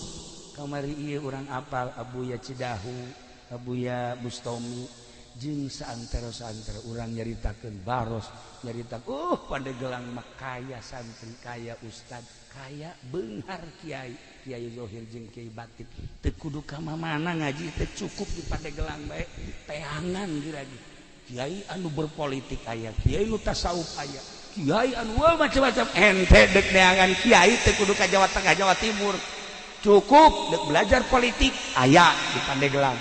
kamari ieu urang apal Abuya Cidahu Abuya Bustomi jeung saantara-saantara urang nyaritakeun baros nyarita Pandeglang mah kaya santri kaya ustad kaya beunghar kiai Kiai Zohir jeung Kiai Batik teu kudu ka mana ngaji teh cukup di Pandeglang bae teangan giragi kiai anu berpolitik aya kiai nu tasawuf aya kiai anu macam-macam ente dek neangan kiai teu kudu ka Jawa Tengah Jawa Timur cukup dek belajar politik aya di Pandeglang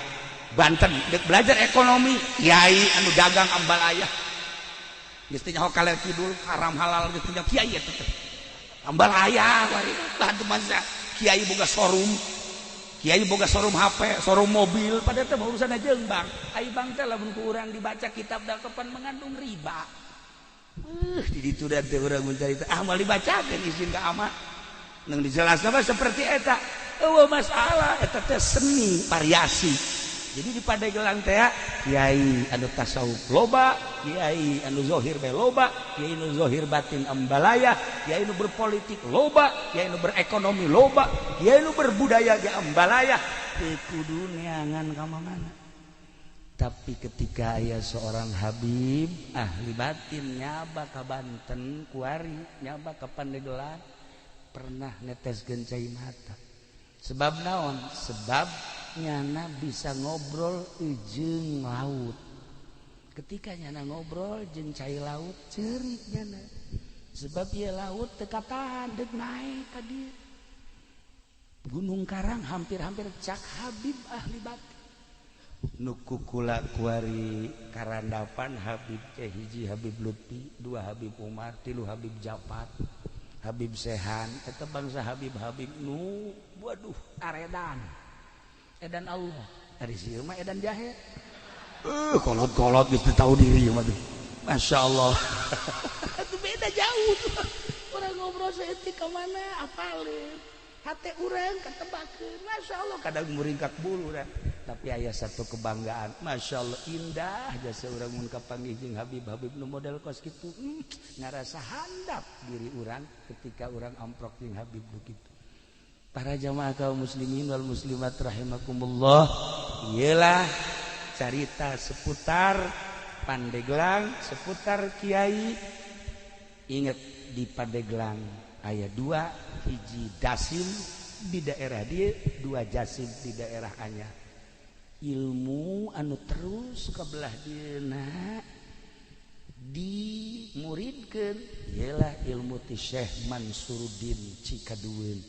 Banten dek belajar ekonomi kiai anu dagang ambal ayah gestinya hokaler kidul haram halal gestinya kiai eta teh ambal ayah bari tah masa kiai boga showroom HP showroom mobil pada teh urusan jeung bang ai bang teh lamun ku urang dibaca kitab dakepan mengandung riba di ditu da teh urang mencari teh ah moal dibacakeun izin ka ama nang dijelasna mah seperti eta eueuh masalah eta teh seni variasi. Jadi di Pandeglang teh kiai anu tasawuf loba, kiai anu zohir bae loba, kiai anu zohir batin ambalaya, kiai anu berpolitik loba, kiai anu berekonomi loba, kiai anu berbudaya ge ambalaya. Teu kudu neangan ka mana. Tapi ketika aya seorang habib ahli batin nyaba ka Banten kuari, nyaba ka Pandeglang pernah neteskeun cai mata. Sebab naon? Sebab nyana bisa ngobrol jeung laut ketika nyana ngobrol jeung cai laut ceurik nyana sebab ieu laut teu katahan deuk naik ka dieu Gunung Karang hampir-hampir cak Habib ahli batin nu kukula kuari karandapan Habib teh hiji Habib Lutfi dua Habib Umar tilu Habib Japat Habib Sehan eta bangsa Habib-habib nu waduh aredan edan Allah dari sieu mah edan jahe kolot-kolot geus tahu diri mah tuh Masya Allah itu beda jauh tuh. Orang ngobrol saeutik ka mana apalin hate urang katebakeun Masya Allah kadang muringkak bulu urang tapi aya satu kebanggaan Masya Allah indah jasa urang mun kapanggih jeung Habib-habib nu model kos kitu ngarasa handap diri urang ketika urang amprok jeung Habib begitu. Para jamaah kaum muslimin wal muslimat rahimakumullah ialah cerita seputar Pandeglang seputar Kiai ingat di Pandeglang aya 2 hiji dasim di daerah dia 2 jasim di daerah anyar ilmu anu terus kebelah dina dimuridkeun ialah ilmu ti Syekh Mansuruddin Cikadueun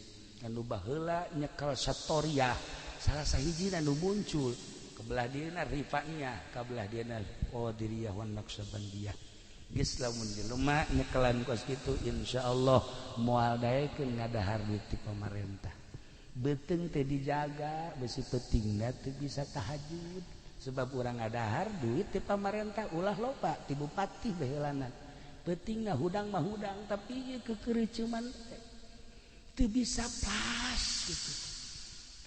anu baheula nyekel satoriah salah sahiji anu muncul kebelah dina Rifaniyah kebelah dina Qadiriyah wan Naqsabandiyah geus lamun jelema nyekelan kos kitu insyaallah moal daekeun ngadahar duit ti pamarentah beteung teh dijaga besi pentingna teu bisa tahajud sebab urang ngadahar duit ti pamarentah ulah loba ti bupati baheulana pentingna hudang mah hudang tapi ieu kekereucuman teu bisa pas gitu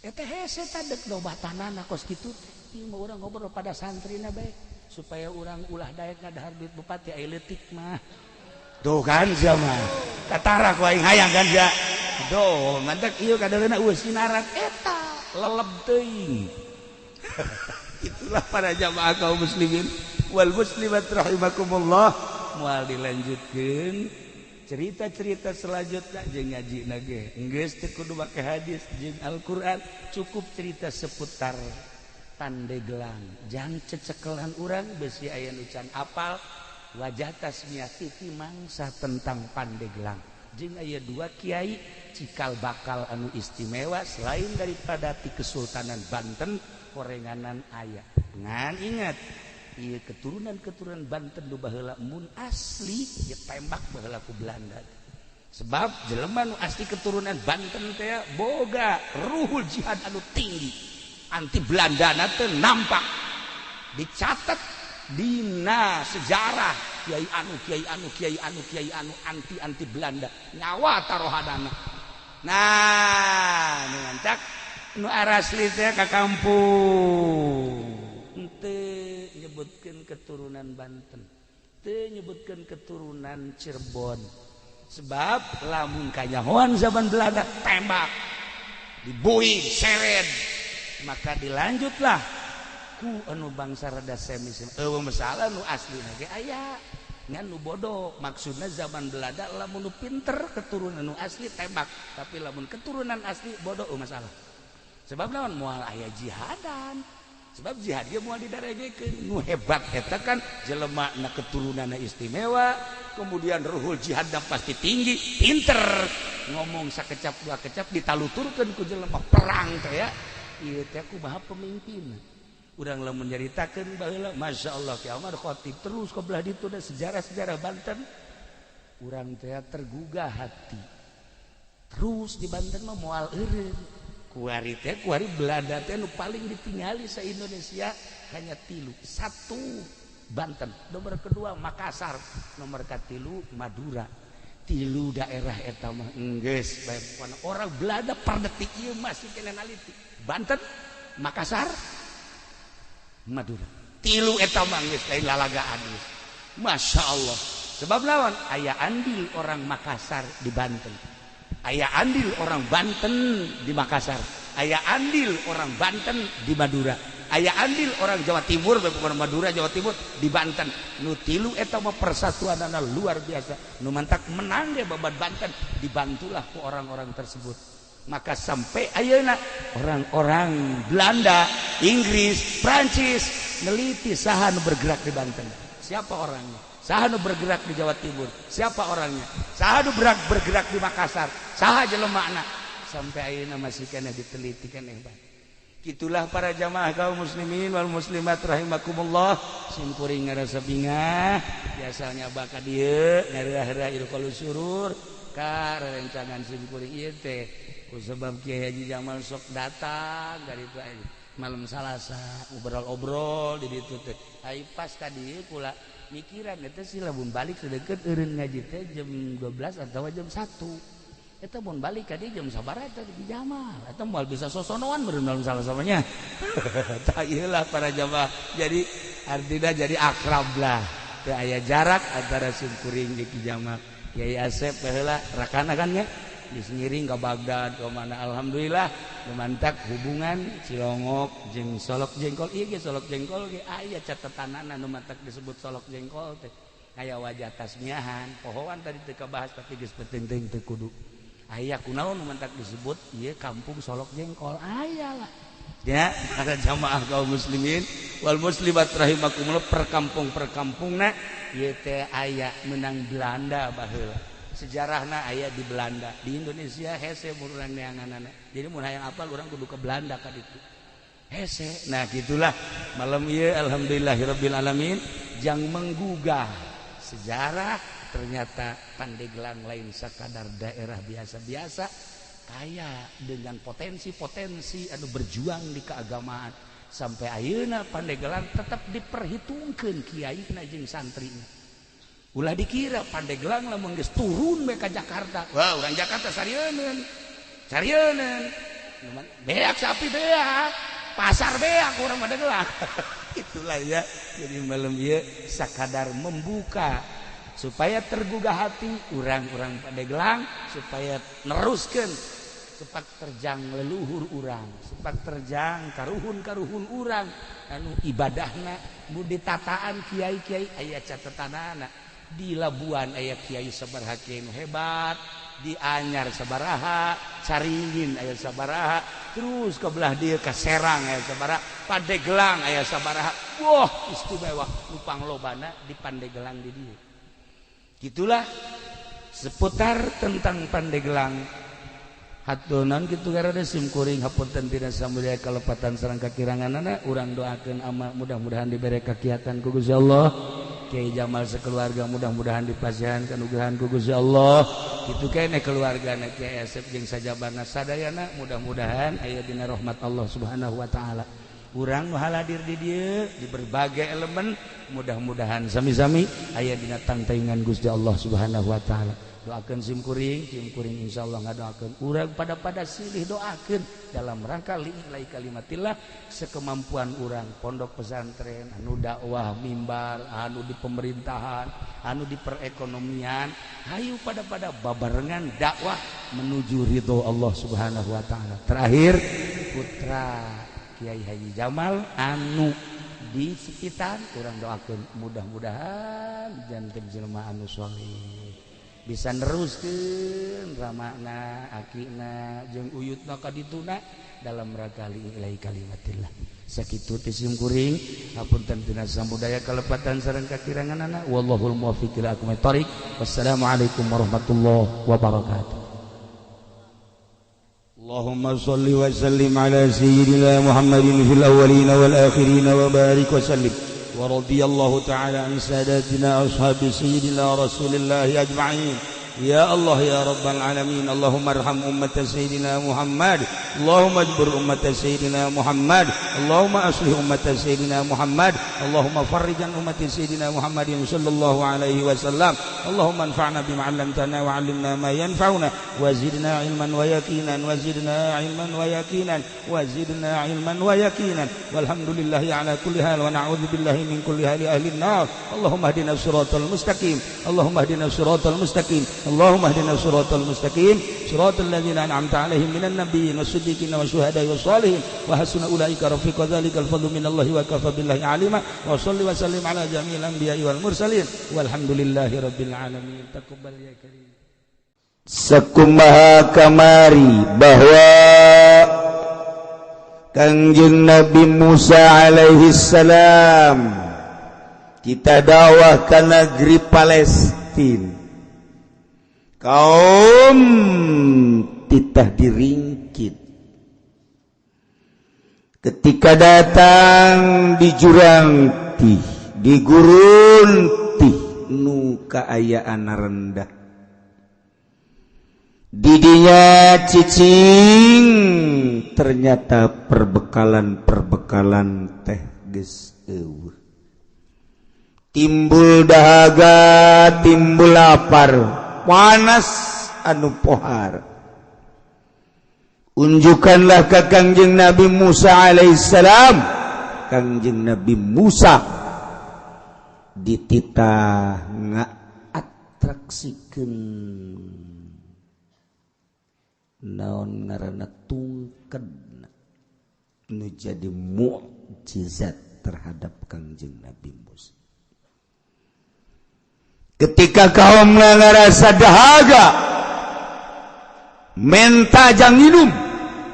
eta hese tadek lobatanana kos kitu ieu mah urang ngobrol pada santrina bae supaya urang ulah daek ngadahar duit bupati aya leutik mah tuh kan sama katara ku aing hayang kan ja doh mantek ieu kadaleuna eueuh sinaran eta leleb teuing itulah para jamaah kaum muslimin wal muslimat rahimakumullah moal dilanjutkeun cerita-cerita selanjutnya jeung ngajina ge geus teu kudu make hadis jeung Al-Qur'an cukup cerita seputar Pandeglang jang cecekelan urang besi aya nu can apal wajah tasmiyati mangsa tentang Pandeglang jeung aya 2 kiai cikal bakal anu istimewa selain daripada ti Kesultanan Banten korenganan aya ngan ingat ieu keturunan Banten nu baheula mun asli ieu tembak baheula ku Belanda sebab jelema nu asli keturunan Banten teh boga ruhul jihad anu tinggi anti Belanda teh nampak dicatat dina sejarah kiai anu anti Belanda nyawa tarohadana nah nu ngancak nu arasli teh ka kampung teu nyebutkeun keturunan Banten teu nyebutkeun keturunan Cirebon sebab lamun kanyahoan zaman Belanda tembak dibuing seret maka dilanjutlah ku anu bangsa rada semis eueuh masalah nu aslina ge aya ngan nu bodoh maksudna zaman Belanda lamun nu pinter keturunan nu asli tembak tapi lamun keturunan asli bodoh masalah sebab naon moal aya jihadan sebab jihad ge moal didaregekeun nu hebat eta kan jelema na keturunanna istimewa kemudian ruhul jihadna pasti tinggi pinter ngomong sakecap dua kecap ditaluturkeun ku jelema perang teh ya ieu teh kumaha pemimpin urang lamun nyaritakeun baheula masyaallah Ki Ahmad Khatib terus ka belah ditu da sejarah-sejarah Banten urang teh tergugah hati terus di Banten mah moal eureun kuari teh kuari Belanda teh nu paling ditingali sa Indonesia hanya 3 1 Banten nomor kedua Makassar nomor katilu Madura 3 daerah eta mah geus bae orang Belanda per detik ieu masih kena naliti Banten, Makassar, Madura. 3 eta mah geus lain lalagaan geus. Masyaallah. Sebab lawan aya andil orang Makassar di Banten. Aya andil orang Banten di Makassar. Aya andil orang Banten di Madura. Aya andil orang Jawa Timur bukan Madura Jawa Timur di Banten. Nu 3 eta mah persatuanna luar biasa. Nu mantak menang ge babat Banten dibantulah ku orang-orang tersebut. Maka sampai ayeuna orang-orang Belanda, Inggris, Prancis neliti saha nu bergerak di Banten. Siapa orangnya? Saha nu bergerak di Jawa Timur? Siapa orangnya? Saha nu bergerak di Makassar? Saha jelemana? Sampai ayeuna masih kena diteliti keneh bae. Kitulah para jamaah kaum muslimin wal muslimat rahimakumullah simkuring ngarasa bingah biasanya baka dieu ngarah-rah ilqul surur ka rencangan simkuring ieu teh sebab Kiai Haji Jamal sok datang dari itu malam Salasa obrol-obrol di ditu teh ai pas tadi kula mikiran eta si lamun balik sedeket eureun ngaji teh jam 12 atau jam 1 eta mun balik ka dieu jam sabaraha eta di Jamal eta moal bisa sosonoan meureun malam Salasa nya tah ieu lah para jamaah jadi artinya jadi akrab lah teu aya jarak antara simkuring jeung Ki Jamal Kiai Asep baheula rakana kan nya geus ngiring ka Baghdad ka mana alhamdulillah memantak hubungan Cilongok jeung Solok Jengkol ieu ge Solok Jengkol ge aya catatanana nu mantak disebut Solok Jengkol teh aya wajah tasmiahan pohoan tadi teu kabahas tapi geus penting teu kudu aya kunaon nu mentak disebut ieu kampung Solok Jengkol aya lah ya ada jamaah kaum muslimin wal muslimat rahimakumullah perkampung-perkampungna ieu teh aya menang Belanda baheula sejarahna aya di Belanda di Indonesia hese urang neanganana jadi mun hayang apal urang kudu ke Belanda ka ditu hese nah gitulah malam ieu alhamdulillahirabbil alamin jang menggugah sejarah ternyata Pandeglang lain sakadar daerah biasa-biasa kaya dengan potensi-potensi anu berjuang di keagamaan sampai ayeuna Pandeglang tetap diperhitungkeun kiaina jeung santrina ulah dikira Pandeglang lamun geus turun we ka Jakarta wah urang Jakarta sarieun beak sapi beak pasar beak urang Pandeglang itulah ya jadi malam ieu sakadar membuka supaya tergugah hati urang-urang Pandeglang supaya neruskeun cepat terjang leluhur urang cepat terjang karuhun-karuhun urang anu ibadahna nu ditataan kiai-kiai aya catetanana di Labuan aya kiai sabaraha kiai nu hebat di Anyar sabaraha Caringin aya sabaraha terus ke belah dieu ka Serang aya sabaraha Pandeglang aya sabaraha wah istimewa nu panglobana di Pandeglang di dieu gitulah seputar tentang Pandeglang hatunan kitu garada simkuring hapunten tina samudaya kalepatan sareng kakiranganana urang doakeun ama mudah-mudahan dibere kakiatan ku Gusti Allah Kiai Jamal sekeluarga mudah-mudahan dipasihan kanugrahan ku Gusti Allah kitu keneh keluargana Kiai Asep jeung sajabana sadayana mudah-mudahan aya dina rahmat Allah Subhanahu wa taala urang nu haladir di dieu di berbagai elemen mudah-mudahan sami-sami aya dina tantaingan Gusti Allah Subhanahu wa taala doakeun simkuring insyaallah ngadoakeun urang pada silih doakeun dalam rangka lillahi kalimatillah sekemampuan urang pondok pesantren anu dakwah mimbar anu di pemerintahan anu di perekonomian hayu pada babarengan dakwah menuju ridho Allah Subhanahu wa taala terakhir putra Kiai Haji Jamal anu di sekitar urang doakeun mudah-mudahan janten jelema anu saleh bisa neruskeun ramana akina jeung uyutna ka dituna dalam rangka lillahi kalimatillah sakitu teh simkuring hapunten tina samudaya kalepatan sareng kakiranganana wallahul muwaffiq ila aqwamit thoriq wassalamualaikum warahmatullahi wabarakatuh Allahumma shalli wa sallim ala sayyidina Muhammadin fil awwalin wal akhirin wa barik wa sallim ورضي الله تعالى عن ساداتنا أصحاب سيدنا رسول الله أجمعين يا الله يا رب العالمين اللهم ارحم أمة سيدنا محمد اللهم اجبر أمة سيدنا محمد اللهم أصلح أمة سيدنا محمد اللهم فرج عن أمة سيدنا محمد صلى الله عليه وسلم اللهم انفعنا بما علمتنا وعلمنا ما ينفعنا وزدنا علما ويقينا وزدنا علما ويقينا وزدنا علما ويقينا والحمد لله على كل حال ونعوذ بالله من كل حال أهل النار اللهم اهدنا الصراط المستقيم اللهم اهدنا الصراط المستقيم اللهم اهدنا الصراط المستقيم صراط الذين أنعمت عليهم من النبيين والصديقين والشهداء والصالحين وحسن أولئك رفيقا ذلك الفضل من الله وكفى بالله عليما وصل وسلم على جميع الأنبياء والمرسلين والحمد لله رب العالمين تقبل يا كريم sakumaha kamari bahwa Kangjeng Nabi Musa alaihi salam kita dakwah ke negeri Palestina kaum titah diringkit ketika datang di jurang tih di gurun tih nu kaayaan rendah didinya cicing ternyata perbekalan teh geus eueuh timbul dahaga timbul lapar panas anu pohar unjukkanlah ka Kangjeng Nabi Musa alaihissalam Kangjeng Nabi Musa dititah ngaatraksikeun naon ngaranna tungked nu jadi mukjizat terhadap Kangjeng Nabi Musa ketika kaum ngarasa dahaga menta jang minum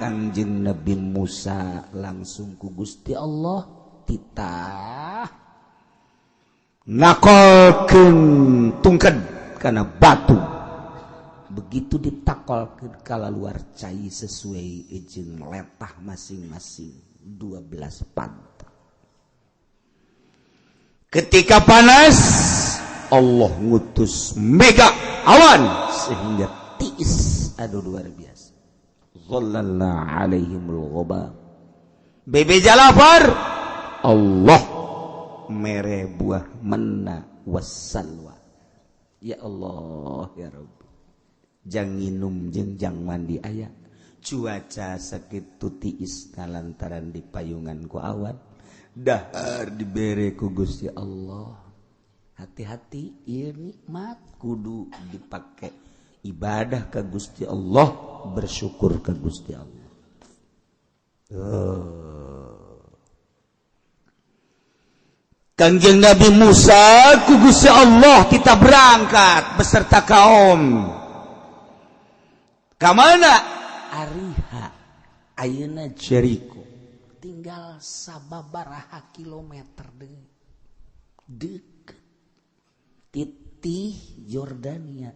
Kangjeng Nabi Musa langsung ku Gusti Allah titah ngakolkeun tungked kana batu begitu ditakolkeun kala luar cai sesuai jeung letah masing-masing 12 pantai. Ketika panas Allah ngutus mega awan sehingga tiis aduh luar biasa. Zallalna alaihimul ghabab. Bebe jalafar Allah mere buah manna wassalwa. Ya Allah ya Rabbi. Jang nginum jeung jang mandi aya. Cuaca sakitu tiis kalantaran dipayungan ku awan. Dahar dibere ku Gusti Allah. Hati-hati ieu nikmat kudu dipake ibadah ka Gusti Allah, bersyukur ka Gusti Allah. Kangjeng Nabi Musa ku Gusti Allah kita berangkat beserta kaum. Ka mana? Ariha. Ayeuna Jericho. Tinggal sababaraha kilometer deket. Titih Yordania.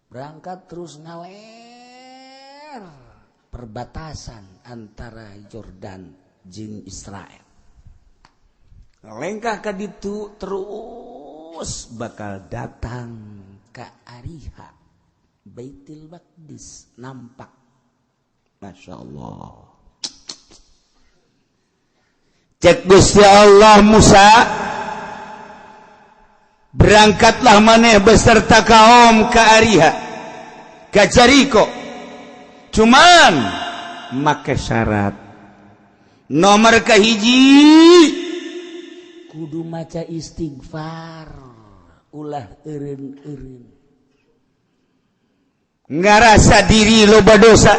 Berangkat terus ngaler perbatasan antara Yordan jeung Israel. Lengkah ka ditu terus bakal datang ka Ariha Baitul Maqdis nampak. Masya Allah. Cek Gusti Allah Musa, berangkatlah maneh beserta kaum ke Ariha, ke Jericho. Cuman make syarat. Nomor kahiji kudu maca istighfar, ulah eureun-eureun. Ngarasa diri loba dosa,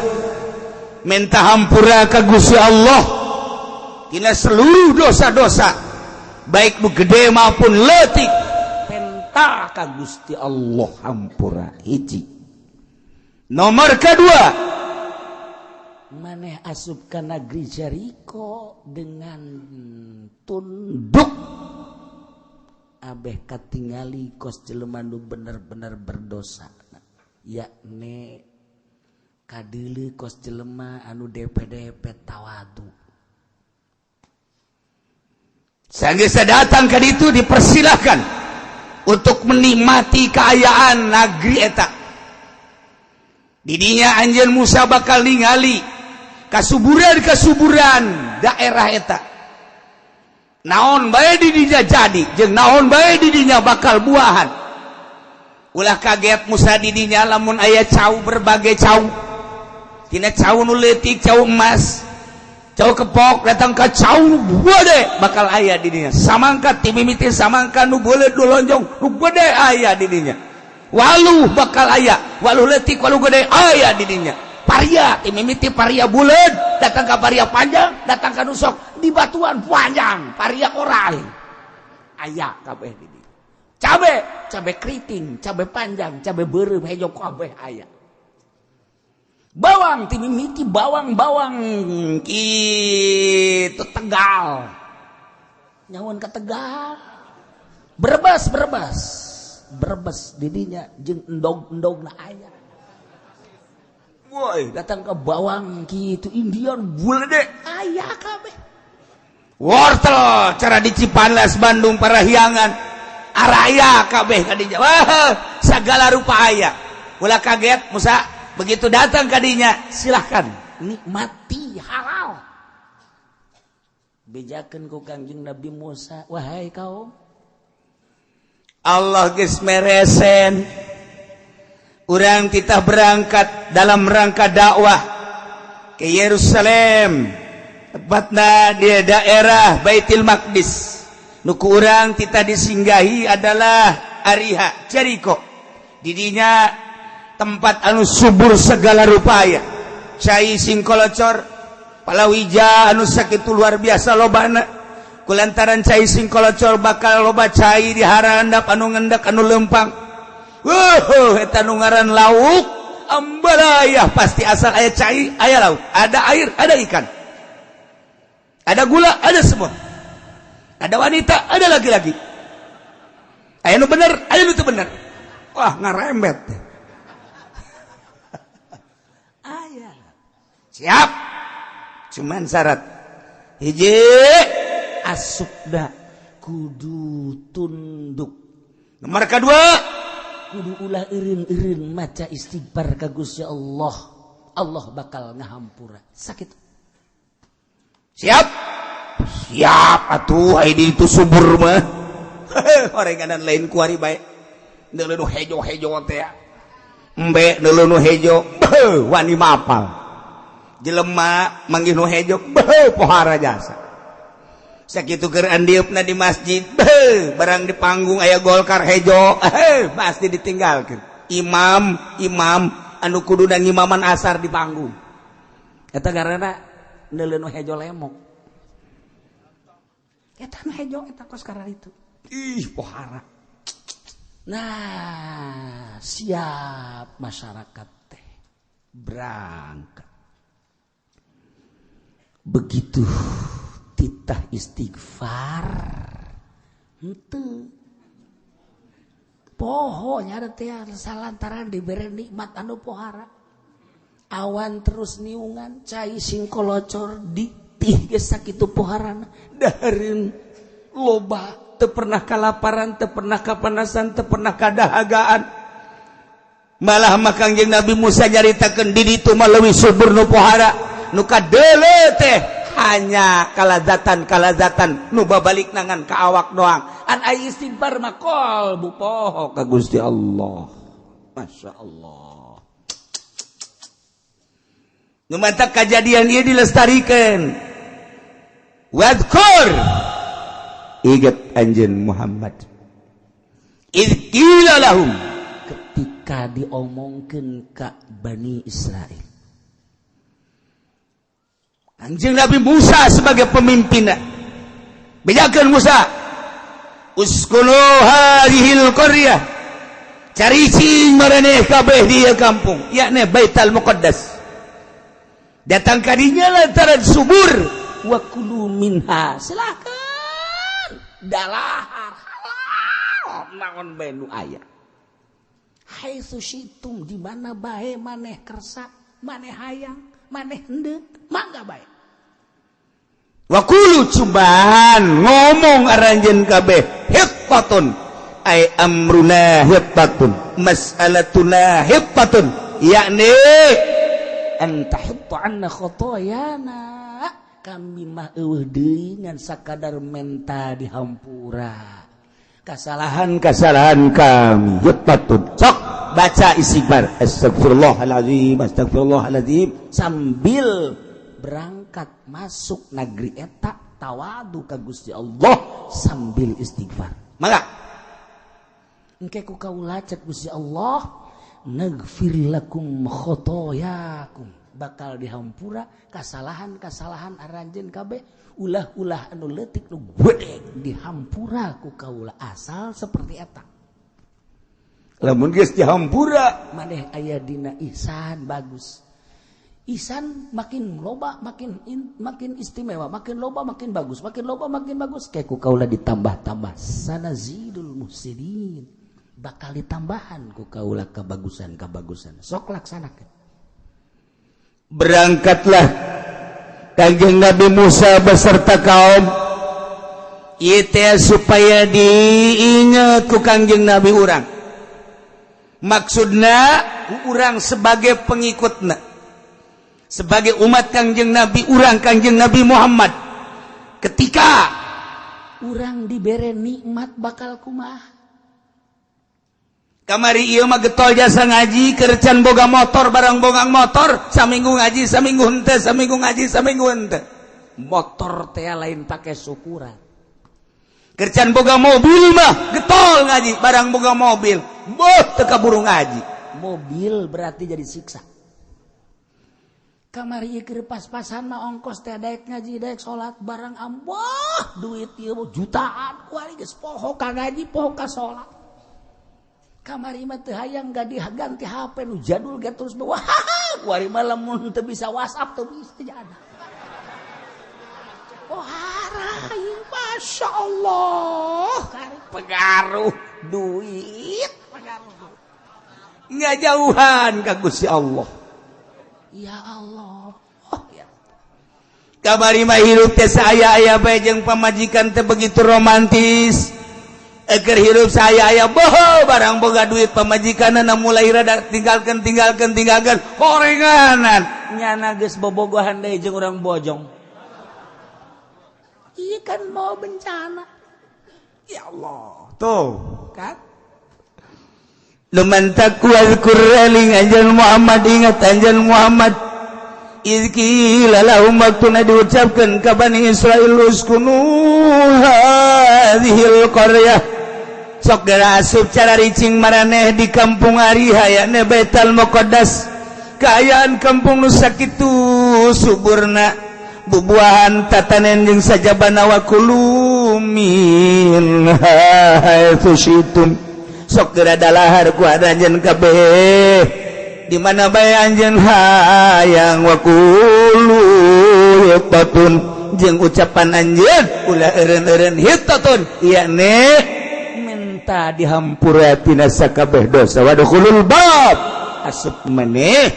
minta hampura ka Gusti Allah tina seluruh dosa-dosa, baik nu gede maupun leutik. Penta ka Gusti Allah hampura hiji. Nomor kedua, maneh asup ka negeri Jericho dengan tunduk, abeh katingali kos jelema nu bener-bener berdosa, yakni kadeuleu kos jelema anu DP-DP tawadu. Sanggeus datang ka ditu dipersilahkan untuk menikmati keayaan negeri eta. Didinya anjeun Musa bakal ningali kasuburan-kasuburan daerah eta. Naon bae didinya jadi, jeung naon bae didinya bakal buahan. Ulah kaget Musa didinya lamun aya cau berbagai cau. Tina cau nu leutik, cau emas, cau kepok, datang ka cau nu gede bakal aya didinya. Samangka ti mimiti samangka nu beuleud nu lonjong, nu gede aya didinya. Waluh bakal aya, waluh leutik, waluh gede aya didinya. Paria, mimiti paria buleud, datang ka paria panjang, datang ka nusok di batuan panjang, paria koral. Aya kabeh di dieu. Cabe keriting, cabe panjang, cabe beureum hejo kabeh aya. Bawang ti mimiti bawang kitu Tegal. Nyawan ka Tegal. Brebes didinya jeung endog-endogna aya. Woi, datang ke bawang kitu Indian bulede aya kabeh. Wortel cara di Cipanas Bandung Parahyangan araya kabeh kadinya. Wah, sagala rupa aya. Ulah kaget Musa begitu datang kadinya, silahkan nikmati halal. Bejakeun ku Kangjeng Nabi Musa, wahai kaum, Allah geus meresen urang kita berangkat dalam rangka dakwah ke Yerusalem, tepatna di daerah Baitul Maqdis. Nuku urang kita disinggahi adalah Ariha Jericho. Didinya tempat anu subur segala rupaya, cai singkolocor, palawija anu sakitu luar biasa lobana, kulantaran cai sing kolocor bakal loba cai di harandap anu ngendak anu lempang. Eta nu ngaran lauk ambalaya pasti asal aya cai, aya lauk, ada air, ada ikan. Ada gula, ada semua. Ada wanita, ada laki-laki. Aya nu bener, aya nu teu bener. Wah, ngarembet. Aya. Siap. Cuman syarat hiji asupna kudu tunduk. Nomor kedua kudu ulah eureun-eureun maca istighfar ka Gusti Allah. Allah bakal ngahampura. Sakit. Siap? Siap atuh ai di itu subur mah. Orenganan lain kuari bae. Neuleuh hejo-hejo teh. Embe neuleuh hejo. Wani mapal. Jelema manggih nu hejo pohara jasa sakitu keur andiupna di masjid barang di panggung aya golkar hejo pasti ditinggalkeun imam anu kudu ngimaman asar di panggung eta garana neuleuh nu hejo lemok eta nu hejo eta kos karena itu pohara. Nah siap masyarakat teh berangkat. Begitu titah istighfar henteu poho nya teh salantaran dibere nikmat anu pohara awan terus niungan cai sing kolocor ditih geus sakitu poharana dahareun loba teu pernah kalaparan teu pernah kapanasan teu pernah kadahagaan malah Kangjeng Nabi Musa nyaritakeun di ditu mah leuwih subur nu pohara nu kadeuleu teh hanya kalazatan nu babalik nangan ka awak doang an aya istighfar mah qalbu poho ka Gusti Allah. Masya Allah. Nu mantap kajadian ieu dilestarikeun wadkur ingat anjeun Muhammad idz qila lahum ketika diomongkeun ka Bani Israil Anjing Nabi Musa sebagai pemimpinnya. Bedakan Musa. Uskunu hadhil qaryah. Cari cing maraneh kabeh di kampung, yakni Baitul Muqaddas. Datang kadinya lantaran subur wa kulu minha. Silakan. Dalahar halal naon bae nu aya. Haitsu syitum di mana bae maneh kersa, maneh hayang. Maneh hendeuk mangga bae. Wakulu cuban ngomong aranjeun kabeh hiqqatun ay amruna hiqqatun mas'alatuna hiqqatun yakni anta hitta anna khotoyana kami mah eueuh deui ngan sakadar menta dihampura kesalahan-kesalahan kami hiqqatun sok baca istighfar astagfirullahalazim sambil berangkat masuk negeri eta tawadu ka Gusti Allah sambil istighfar. Maka engke ku kaula cek Gusti Allah naghfir lakum khotoyakum bakal dihampura kasalahan-kasalahan aranjeun kabeh ulah-ulah anu leutik nu gede dihampura ku kaula asal seperti eta. Lamun geus dihampura maneh aya dina ihsan bagus. Ihsan makin loba makin istimewa, makin loba makin bagus, makin loba makin bagus. Kayak ku kaula ditambah-tambah sanazidul muhsinin. Bakal ditambahan ku kaula kebagusan-kebagusan. Sok laksanakeun. Berangkatlah Kangjeng Nabi Musa beserta kaum ieu teh supaya diinget ku Kangjeng Nabi urang. Maksudna urang sebagai pengikutna, sebagai umat Kangjeng Nabi urang Kangjeng Nabi Muhammad ketika urang dibere nikmat bakal kumaha kamari ieu mah getol jasa ngaji kercan boga motor barang bogang motor saminggu ngaji saminggu henteu saminggu ngaji saminggu henteu motor teh lain pake syukuran kercan boga mobil mah getol ngaji barang boga mobil boh teu kaburu ngaji mobil berarti jadi siksa kamari ieu pas-pasan mah ongkos teh daek ngaji daek salat barang ambah duit ieu jutaan kuari geus poho ka ngaji poho ka salat kamari mah teu hayang ganti HP nu jadul ge terus wah kuari mah lamun teu bisa WhatsApp teu bisa jada oh harai Masya Allah pengaruh duit nggak jauhan ka Gusti Allah ya Allah kamari mah hirup teh saya aya bae jeung pamajikan teh begitu romantis eger hirup saya aya boho barang boga duit pamajikanna mulai rada tinggalkeun horenganan nyana geus bobogohan deui jeung urang bojong ieu kan mau bencana ya Allah tuh kan luman takwal kurraling anjan Muhammad ingat anjan Muhammad izqila lahum waktuna diucapkan ka Bani Israil uskunu hadhil qaryah sok gara asup cara ricing maraneh di kampung ari hayana Baitul Muqaddas kaayaan kampung nu sakitu suburna bubuahan tatanen jeung sajabana wa kulu min haitsu syi'tum sok geura dalahar ku anjeun kabeh di mana bae anjeun hayang wa kulu hitatun jeung ucapan anjeun ulah eureun-eureun hitatun yakni minta dihampura tina sakabeh dosa wa dukhulul bab asup maneh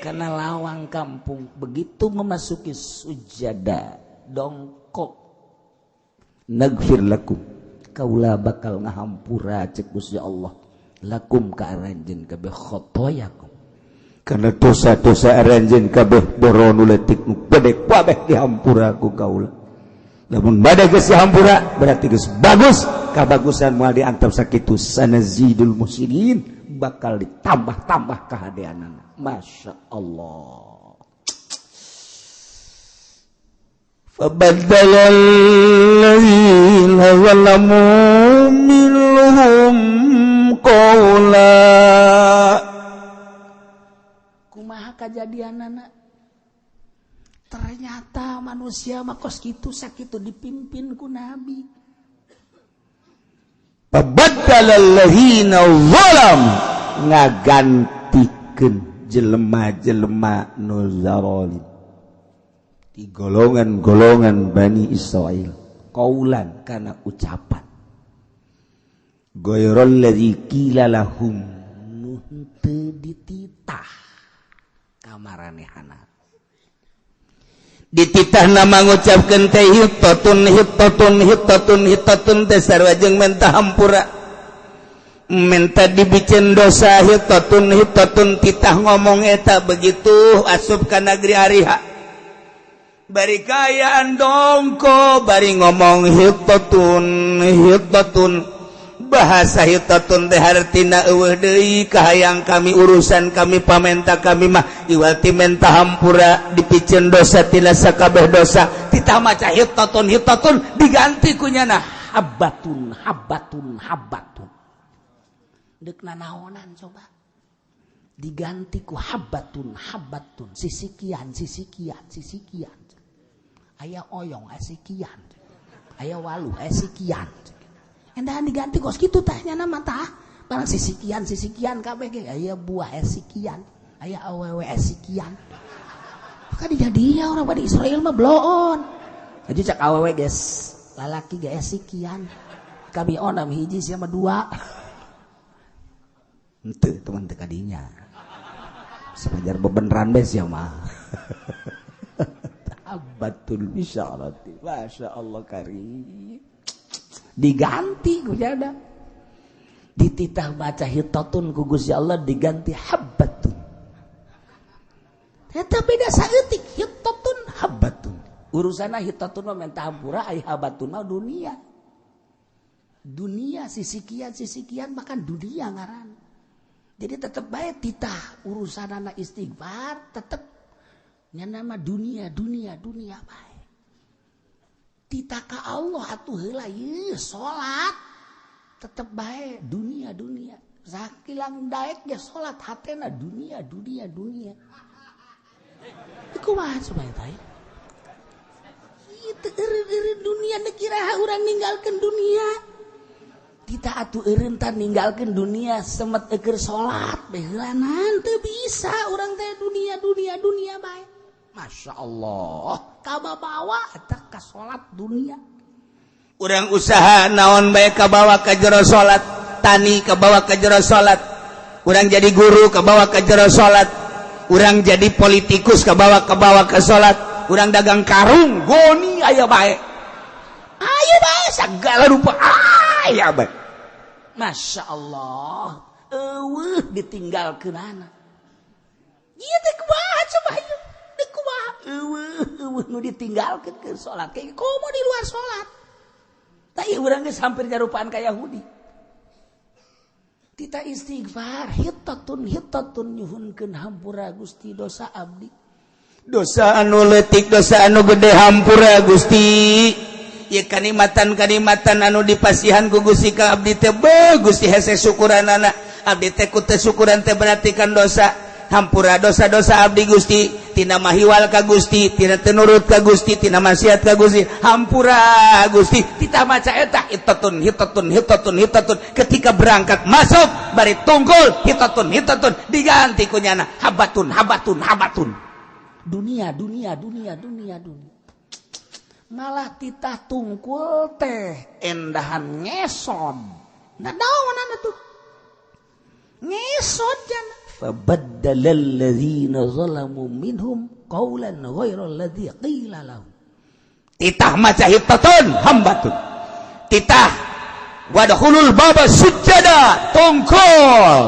karena lawang kampung begitu memasuki sujada dongkok nagfir lakum kaula bakal ngahampura cek Gusti Allah lakum ka aranjeun kabeh khotoyakum karena dosa-dosa aranjeun kabeh boronu leutik nu gede kabeh dihampura ku kaula lamun bade geus dihampura berarti geus bagus kabagusan moal diantep sakitu sanazidul muslimin bakal ditambah-tambah kahadeanana Masya Allah fabaddala alladziina zalamu minhum qawla kumaha kajadianana ternyata manusia mah kos kitu sakitu dipimpin ku nabi fabaddala alladziina zalamu ngagantikeun jelema-jelema nu zalim di golongan-golongan Bani Israil qaulan kana ucapan ghairal ladzi qila lahum nu teu dititah kamaranehana dititahna mangucapkeun teh hitatun teh sarua jeung mentah hampura minta dibicen dosa hitatun titah ngomong eta begitu asup ka negeri ariha bari kayaan dongko bari ngomong hitatun bahasa hitatun teh hartina eueuh deui kahayang kami urusan kami pamenta kami mah iwati menta hampura dipicen dosa tina sakabeh dosa titah maca hitatun diganti ku nyana habbatun deukna naonan coba diganti ku habbatun sisikian aya oyong sikian aya waluh sikian endahan diganti kos kitu teh nya nama tah barang sisikian kabeh ge aya buah sikian aya awewe sikian maka dijadinya orang Bani Israil mah bloon jadi cak awewe guys lalaki ge sikian kami onam hiji sama dua henteu teman teh kadinya sepajar bebeneran bes ya mah abatul bisyarati masya Allah karim diganti ku jada dititah baca hitatun ku Gusti Allah diganti habbatun eta beda saeutik hitatun habbatun urusana hitatun mah menta hampura ai habbatun mah dunia sisikian bahkan dunia ngaran jadi tetap baik titah urusan anak istighfar tetap nya nama dunia baik titah ka Allah atuh heula ieu salat tetap baik dunia sakilang daek ge salat hatena dunia kumaha coba eta itu eureun dunia nekira urang ninggalkeun dunia kita atuh eureun tah ninggalkeun dunia semet keur salat beheulaan teu bisa urang teh dunia bae Masya Allah kababawa eta ka salat dunia urang usaha naon bae kabawa ka jero salat tani kabawa ka jero salat urang jadi guru kabawa ka jero salat urang jadi politikus kabawa ke salat urang dagang karung goni aya bae segala rupa aya bae Masya Allah eueuh ditinggalkeun anak ieu teh kumaha coba ieu teh kumaha eueuh nu ditinggalkeun keur salat kayak komo di luar salat tah ieu urang geus hampir nyarupaan ka Yahudi kita istighfar hitatun nyuhunkeun hampura Gusti dosa abdi dosa anu leutik dosa anu gede hampura Gusti ieu kanikmatan anu dipasihan ku Gusti ka abdi teh Gusti hese syukuranana abdi teh ku teu syukuran teh berarti kan dosa hampura dosa-dosa abdi Gusti tina mahiwal ka Gusti tina teu nurut ka Gusti tina maksiat ka Gusti hampura Gusti kita maca eta hitatun ketika berangkat masuk bari tungkul hitatun diganti ku nyana habatun dunia malah titah tungkul teh endahan ngesod nah naon tuh ngesod jana فَبَدَّلَ الَّذِينَ ظَلَمُوا مِنْهُمْ قَوْلًا غَيْرَ الَّذِي قِيلَ لَهُمْ titah maca hitatun hambatun titah wadkhulul baba sujada tungkul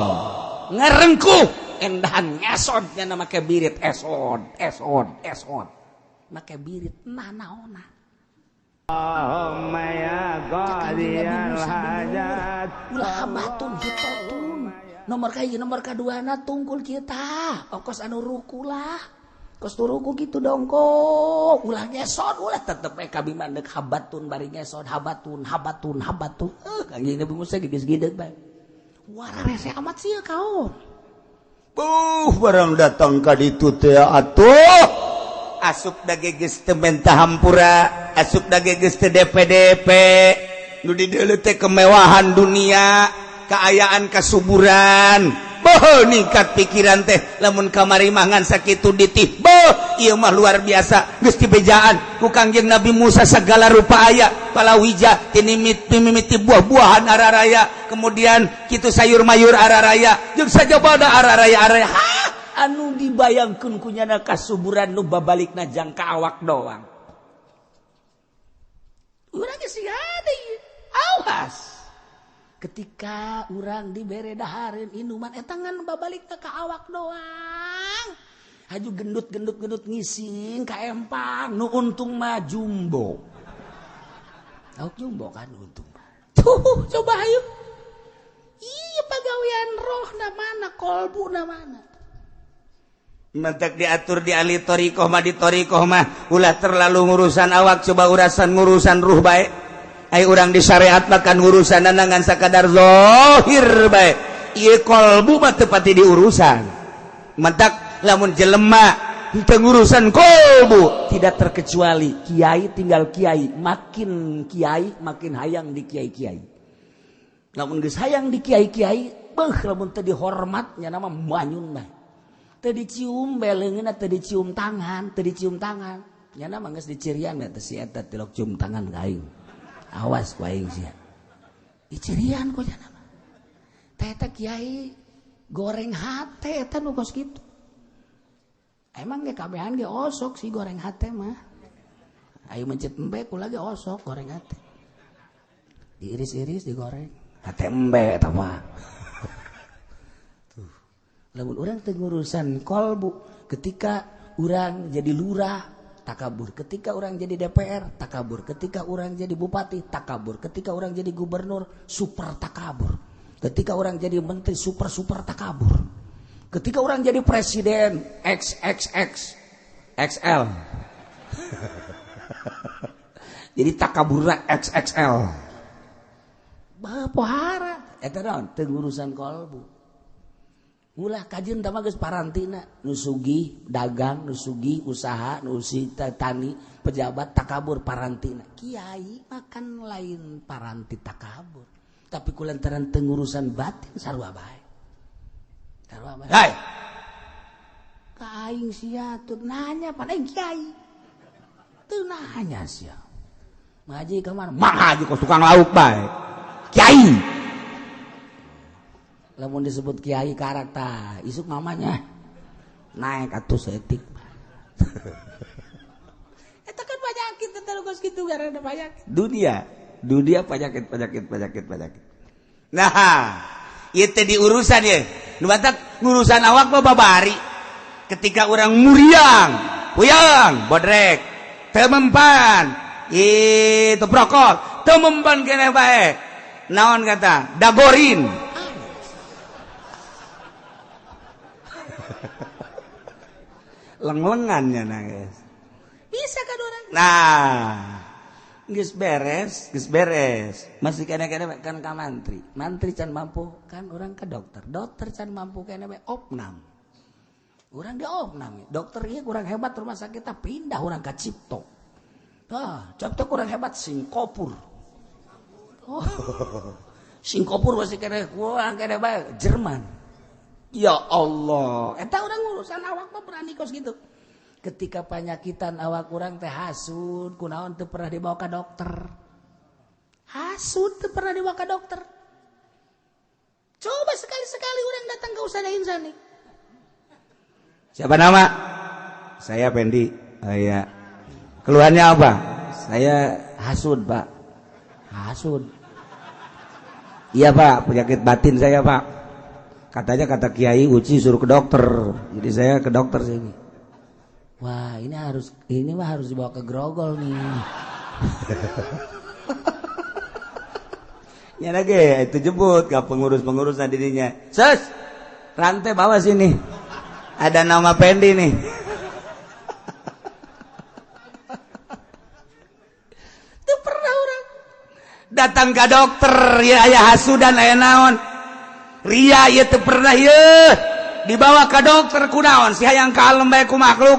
ngarengkuh endahan ngesod nya make birit esod make birit nanaona Allahumma ya qadiyal hajat ulah hambatun hitatun nomor kedua na tungkul kita ongkos anu ruku lah kos turuku gitu dong kok ulah ngesod ulah tetep kabi mandek habatun bari ngesod habatun anjing Nabi Musa geus gideg bae wara rese amat sih kaon barang datang ka ditu teh atuh asup da geus teu mentah hampura asup da geus teu DP nu di dieu teh kemewahan dunia keayaan kasuburan ningkat pikiran teh lamun kamari mangan sakitu ditih ieu mah luar biasa geus dibejaan ku Kangjeng Nabi Musa segala rupa aya palawija mimiti buah-buahan araraya kemudian kitu sayur mayur araraya jeung sajabada araraya anu dibayangkeun ku nyana kasuburan nu babalikna jang ka awak doang urang geus ada ieu awas ketika urang dibere dahareun inuman eta ngan babalik ka awak doang haju gendut ngising ka empang nu untung mah jumbo tahu jumbo kan untung tuh coba ayo iya pagawean roh na mana kolbu na mana mentek diatur di ahli torikoh mah di torikoh mah ulah terlalu ngurusan awak coba ngurusan ruh bae ai urang di syariat makan urusan ngan sakadar zahir bae ieu kolbu mah teu pati diurusan mentak lamun jelema teu ngurusan kolbu tidak terkecuali kiai tinggal kiai makin hayang di kiai lamun geus hayang di kiai lamun teu dihormat nya nama manyun bae teu dicium beleungeunna teu dicium tangan nya nama geus dicirian teh si eta tilok cium tangan ka aing awas ku aing sia dicirian ku nya nama teh eta kiai goreng hate eta nu kos kitu emang ge kabehan ge osok si goreng hate mah ayo mencet embe kula ge osok goreng hate diiris-iris digoreng hate embe eta mah tuh lamun urang teu ngurusan kolbu ketika urang jadi lurah takabur, ketika orang jadi DPR takabur, ketika orang jadi bupati takabur, ketika orang jadi gubernur super takabur, ketika orang jadi menteri super takabur, ketika orang jadi presiden XXXL jadi takaburna XXL pohara eta naon teu ngurusan kolbu ulah kajian tama geus parantina nu sugih dagang, nu sugih usaha, nu tani, pejabat takabur parantina. Kiai makan lain paranti takabur. Tapi kulantaran tengurusan batin sarua bae. Sarua bae. Hai. Ka aing sia teu nanya pan aing kiai. Teu nanya sia. Ngaji ka mana? Mah aja kos tukang lauk bae. Kiai. Lamun disebut kiai karakta isuk mamanya naik atuh setik. Eta kan penyakit eta geus kitu gara-gara penyakit. Dunia penyakit. Nah, ieu teh di urusan ye. Nu batak ngurusan awak mah babari. Ketika orang muriang, puyang, bodrek, teu mempan, itu prokol, teu mempan keneh bae. Naon kata? Dagorin. Leng-lengannya nangis. Bisa kan orang? Nah, geus beres. Masih kena-kena kan ka mantri. Mantri can mampu kan orang ke dokter. Dokter can mampu kena opnam. Orang di opnam. Dokter ieu kurang hebat rumah sakit pindah orang ka Cipto. Cipto kurang hebat Singapura. Singapura masih kena kurang kena bae Jerman. Ya Allah, eta orang urusan awak mah berani kos gitu. Ketika penyakitan awak orang teh hasud, kunaon teu pernah dibawa ke dokter. Hasud teu pernah dibawa ke dokter. Coba sekali-sekali orang datang ke Ustaz Insani. Siapa nama? Saya Pendi. Oh iya. Keluhannya apa? Saya hasud, Pak. Hasud. Iya, Pak, penyakit batin saya, Pak. Katanya kata Kiai Uci suruh ke dokter, jadi saya ke dokter sini. Wah, ini mah harus dibawa ke Grogol nih. Ya lagi itu jemput ke pengurus dirinya. Sus, rantai bawa sini. Ada nama Pendi nih. Itu pernah orang datang ke dokter ya aya hasudan aya naon. Ria ieu teu pernah ieu dibawa ka dokter kunaon si hayang kalem bae ku makhluk.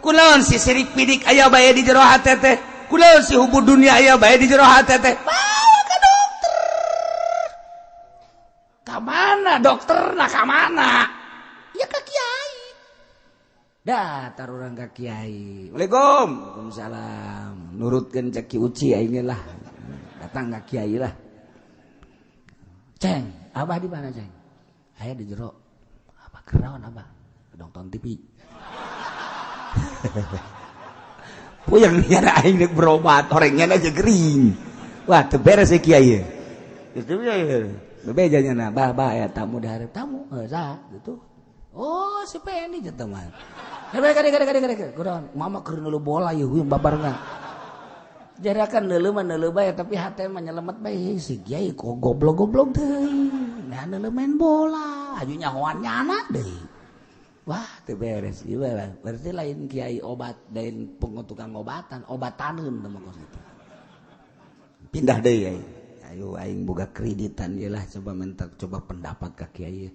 Kunaon si sirik pidik aya bae di jero hate teh. Kunaon si hubud dunia aya bae di jero hate teh. Bawa ka dokter. Ka mana dokterna ka mana? Ya ka kiai. Datar urang ka kiai. Waalaikumsalam. Waalaikumsalam. Nurutkeun cek Ki Uci aing lah. Datang ka kiai lah. Ceng, Abah di mana, Ceng? Aya di jero. Abah keraon Abah? Nonton TV. Puyang nyana aing rek berobat, orangnya aja gering. Wah, teu beres ya kiai. Itu ya. Bebeja nyana, bah ya tamu daharep tamu. Saha gitu. Oh, si Pendi jeung teman. Kadek. Kunaon? Mama keur neuleuh bola ieu huyung babarengan. Jarakan neuleuh mah neuleuh bae tapi hate mah nyelemet bae si kiai kok goblok-goblok deui. Nah neuleuh main bola, aju nyahoan nyana deui. Wah, teu beres ieu lah. Berarti lain kiai obat, lain tukang obatan, obataneun teh mah kos itu. Pindah deui aing. Ayo aing boga kreditan ieu lah coba pendapat ka kiai.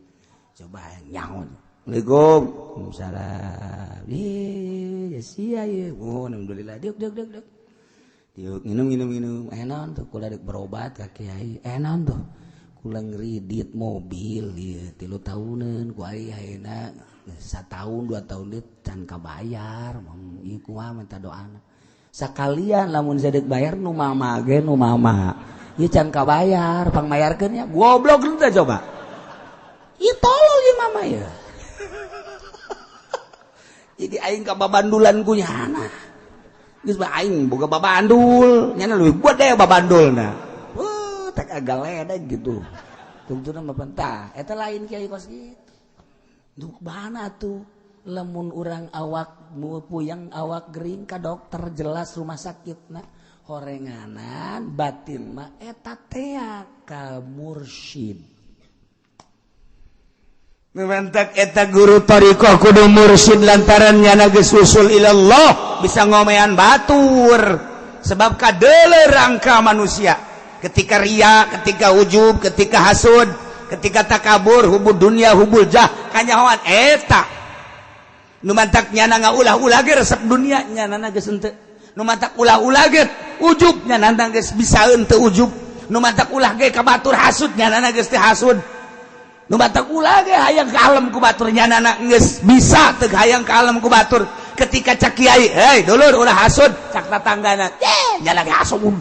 Coba nyaho. Waalaikumsalam. Ya sia ieu. Oh, alhamdulillah. Diuk. Yuk minum enon tuh kula dek berobat ka kiai enon tuh kula ngridit mobil ieu 3 tahunan ku ari ayeuna 1 tahun 2 tahun deui can kabayar ieu kumaha minta doana sakalian lamun sadek bayar nu mama ieu can kabayar pang mayarkeun nya goblok teh coba ieu tolol ieu mama ya jadi aing ka babandulan ku nyana geus bae aing boga babandul nyana leuwih buat deh babandulna. Tak agak ledek gitu. Tungtuna mah pentah eta lain kiai kos kitu. Duh bana tuh lamun urang awak puyang awak gering ka dokter jelas rumah sakitna horenganan batin mah eta teh ka mursyid. Mentak eta guru tariqah kudu mursyid lantaran nyana geus usul ilallah bisa ngomean batur sebab kadeuleu rangka manusia ketika ria, ketika ujub, ketika hasud ketika takabur hubul dunia hubul jah kanyahoan eta nu mantak nyana ngaulah-ulah ge resep dunia nyana geus henteu nu mantak ulah-ulah ge ujub nyana geus bisa henteu ujub nu mantak ulah ge ka batur hasud nyana geus teu hasud nu mantak ulah ge hayang ka alam ku batur nyana geus bisa teu hayang ka alam ku batur ketika cak kiai hei dulur ulah hasud cak tatanggana nyana ge hasud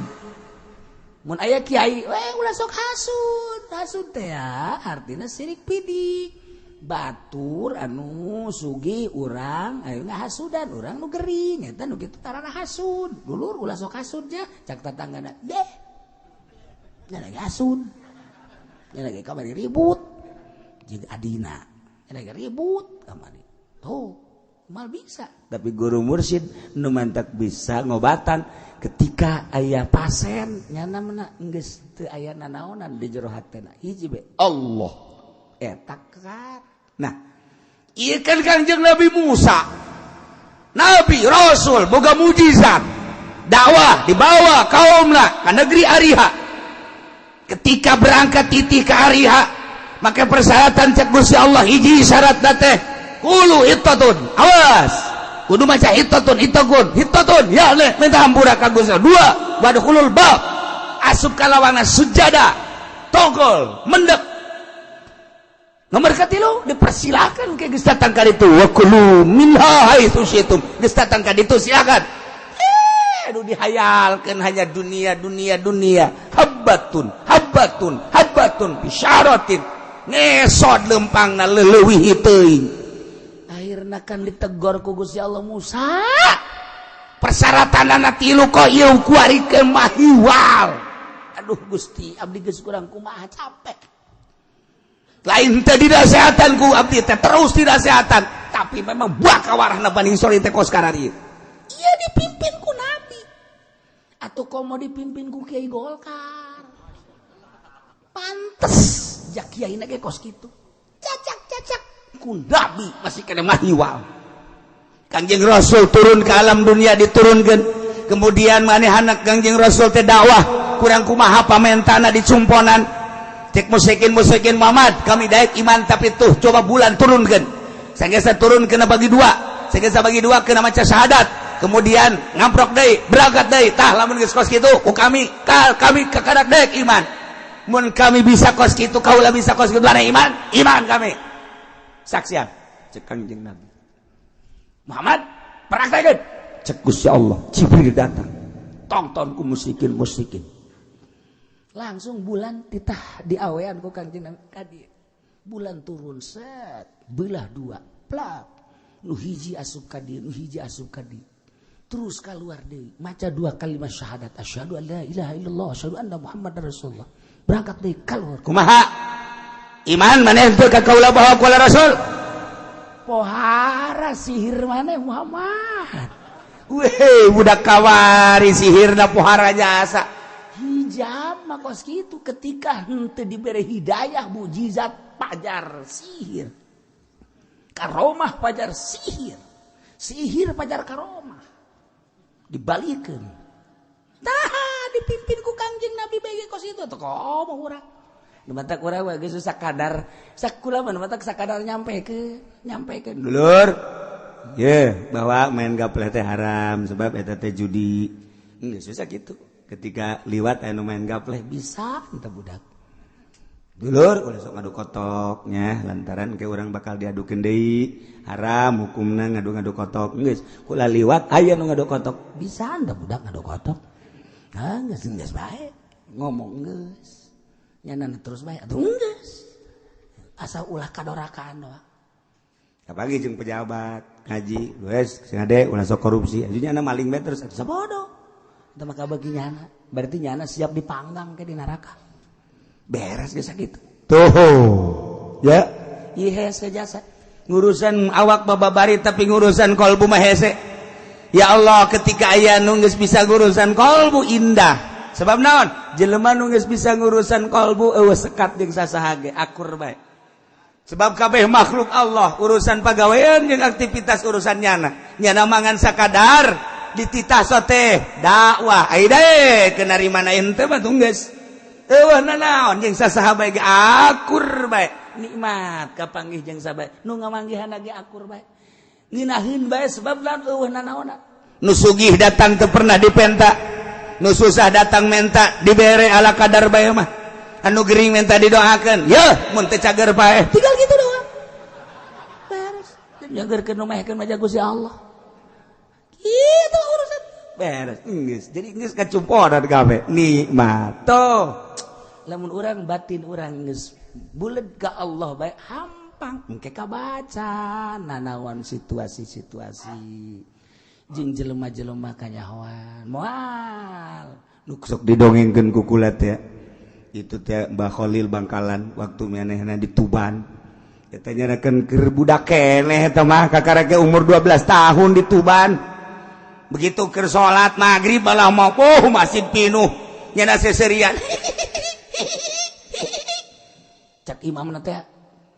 mun aya kiai ulah sok hasud teh ya artina sirik pidik batur anu sugi urang ayo ngahasudan urang nu gering eta nu kitu tarana hasud dulur ulah sok hasudnya cak tatanggana deh nya lagi hasud nya lagi kamari ribut jeung adina nya lagi ribut kamari tuh mal bisa tapi guru mursyid nu mantak bisa ngobatan ketika aya pasien nyana mana geus teu aya nanaonan di jero hatena hiji be Allah eta kat. Nah, ieu kan Kangjeng Nabi Musa. Nabi Rasul boga mujizat. Dakwah dibawa kaumna ka negeri Ariha. Ketika berangkat titih ka Ariha, maka persyaratan cek Gusti Allah hiji syaratna teh qulu hittatun. Awas. Kudu maca hittatun ya le minta hampura ka Gusti. Dua, wadkhulul bab. Asup ka lawana sujada. Togol, mendek. Nomor katilu dipersilakan ke geus datang ka ditu wa kulu minha haitsu syi'tum geus datang ka ditu silakan anu dihayalkeun hanya dunia habbatun bisyaratin ngesod lempangna leuwih teuing akhirna kan ditegor ku Gusti Allah Musa persyaratanna tilu kok ieu kuarikeun mahiwal aduh Gusti abdi geus kurang kumaha capek lain teh dinasehatan ku abdi teh terus dinasehatan tapi memang buah kawarahna Bani Israil teh kos karari iya dipimpin ku Nabi atuh komo dipimpin ku Kiai Golkar pantes jak kiaina ge kos kitu cacak ku Nabi masih kena mahiwal Kangjeng Rasul turun ke alam dunia diturunkeun kemudian manehna Kangjeng Rasul teh dakwah kurang kumaha pamentana dicumponan cek musyrikin Muhammad kami daek iman tapi tuh coba bulan turunkan sanggeus turun kena bagi dua sanggeus bagi dua kena maca syahadat kemudian ngamprok deui berangkat deui tah lamun geus kos kitu ku kami kakadak daek iman mun kami bisa kos kitu kaula bisa kos kitu mana iman kami saksian cek Kangjeng Nabi Muhammad praktekeun cek Gusti Allah Jibril datang tongton ku musyrikin langsung bulan titah diawean ku Kangjeng Nabi kadi bulan turun set belah dua plak nu hiji asup kadi terus keluar deui maca dua kalimat syahadat asyhadu an la ilaha illallah asyhadu anna muhammadar rasulullah berangkat deui keluar kumaha iman maneh teu ka kaula bahwa qala rasul pohara sihir maneh Muhammad weh budak kawari sihirna pohara jasa hijab makos gitu ketika henteu diberi hidayah mujizat pajar sihir karomah pajar sihir pajar karomah dibalikeun tah dipimpin ku Kangjeng Nabi bege kos itu teh komo urang nu matak urang we geus sakadar sakula mah matak sakadar nyampekeun dulur ye bahwa main gapleh teh haram sebab eta teh judi geus susah kitu ketika liwat anu main gapleh bisa entah budak dulur ulah sok ngadu kotoknya lantaran ke urang bakal diadukeun deui haram hukumna ngadu kotok geus kula liwat aya nu ngadu kotok bisa entah budak ngadu kotok geus bae ngomong geus nyanana terus bae atuh geus asal ulah kadorakaan doang apalagi jeung pejabat ngaji geus sing ade ulah sok korupsi ajunya na maling bae terus atuh sabodo teu maka bagi nyana berarti nyana siap dipanggang ke di neraka beres geus sakitu tuh ya ieu hese jasa ngurusan awak bababari tapi ngurusan kolbu mah hese ya Allah ketika aya nu geus bisa ngurusan kolbu indah sebab naon jelema nu geus bisa ngurusan kolbu eueuh sekat jeung sasaha ge akur bae sebab kabeh makhluk Allah urusan pagawean jeung aktivitas urusan nyana mangan sakadar dititah sote dakwah aida kenari mana ente mah tungges Nanaon jeung sasaha bae akur bae nikmat kapanggih jeung sabae nu ngamanggihan ge akur bae nginahin bae sebab lawan eueuh nanaonna nu sugih datang teu pernah dipenta nu susah datang menta dibere ala kadar bae mah anu gering menta didoakeun yeuh mun teu cager bae tinggal gitu doang beres nyageurkeun nu mehkeun mah Gusti Allah kitu urusan beres geus jadi geus kacumporan kabeh nikmat toh lamun urang batin urang geus bulet ka Allah bae hampang engke kabaca nanaon situasi-situasi jeung jelema-jelema kanyahoan moal nu sok didongengkeun ku kula teh itu teh Mbah Khalil Bangkalan waktu manehna di Tuban eta nyarakeun keur budak keneh eta mah kakareke umur 12 tahun di Tuban begitu keur salat magrib balah mau masjid pinuh nyana seserian cak imamna teh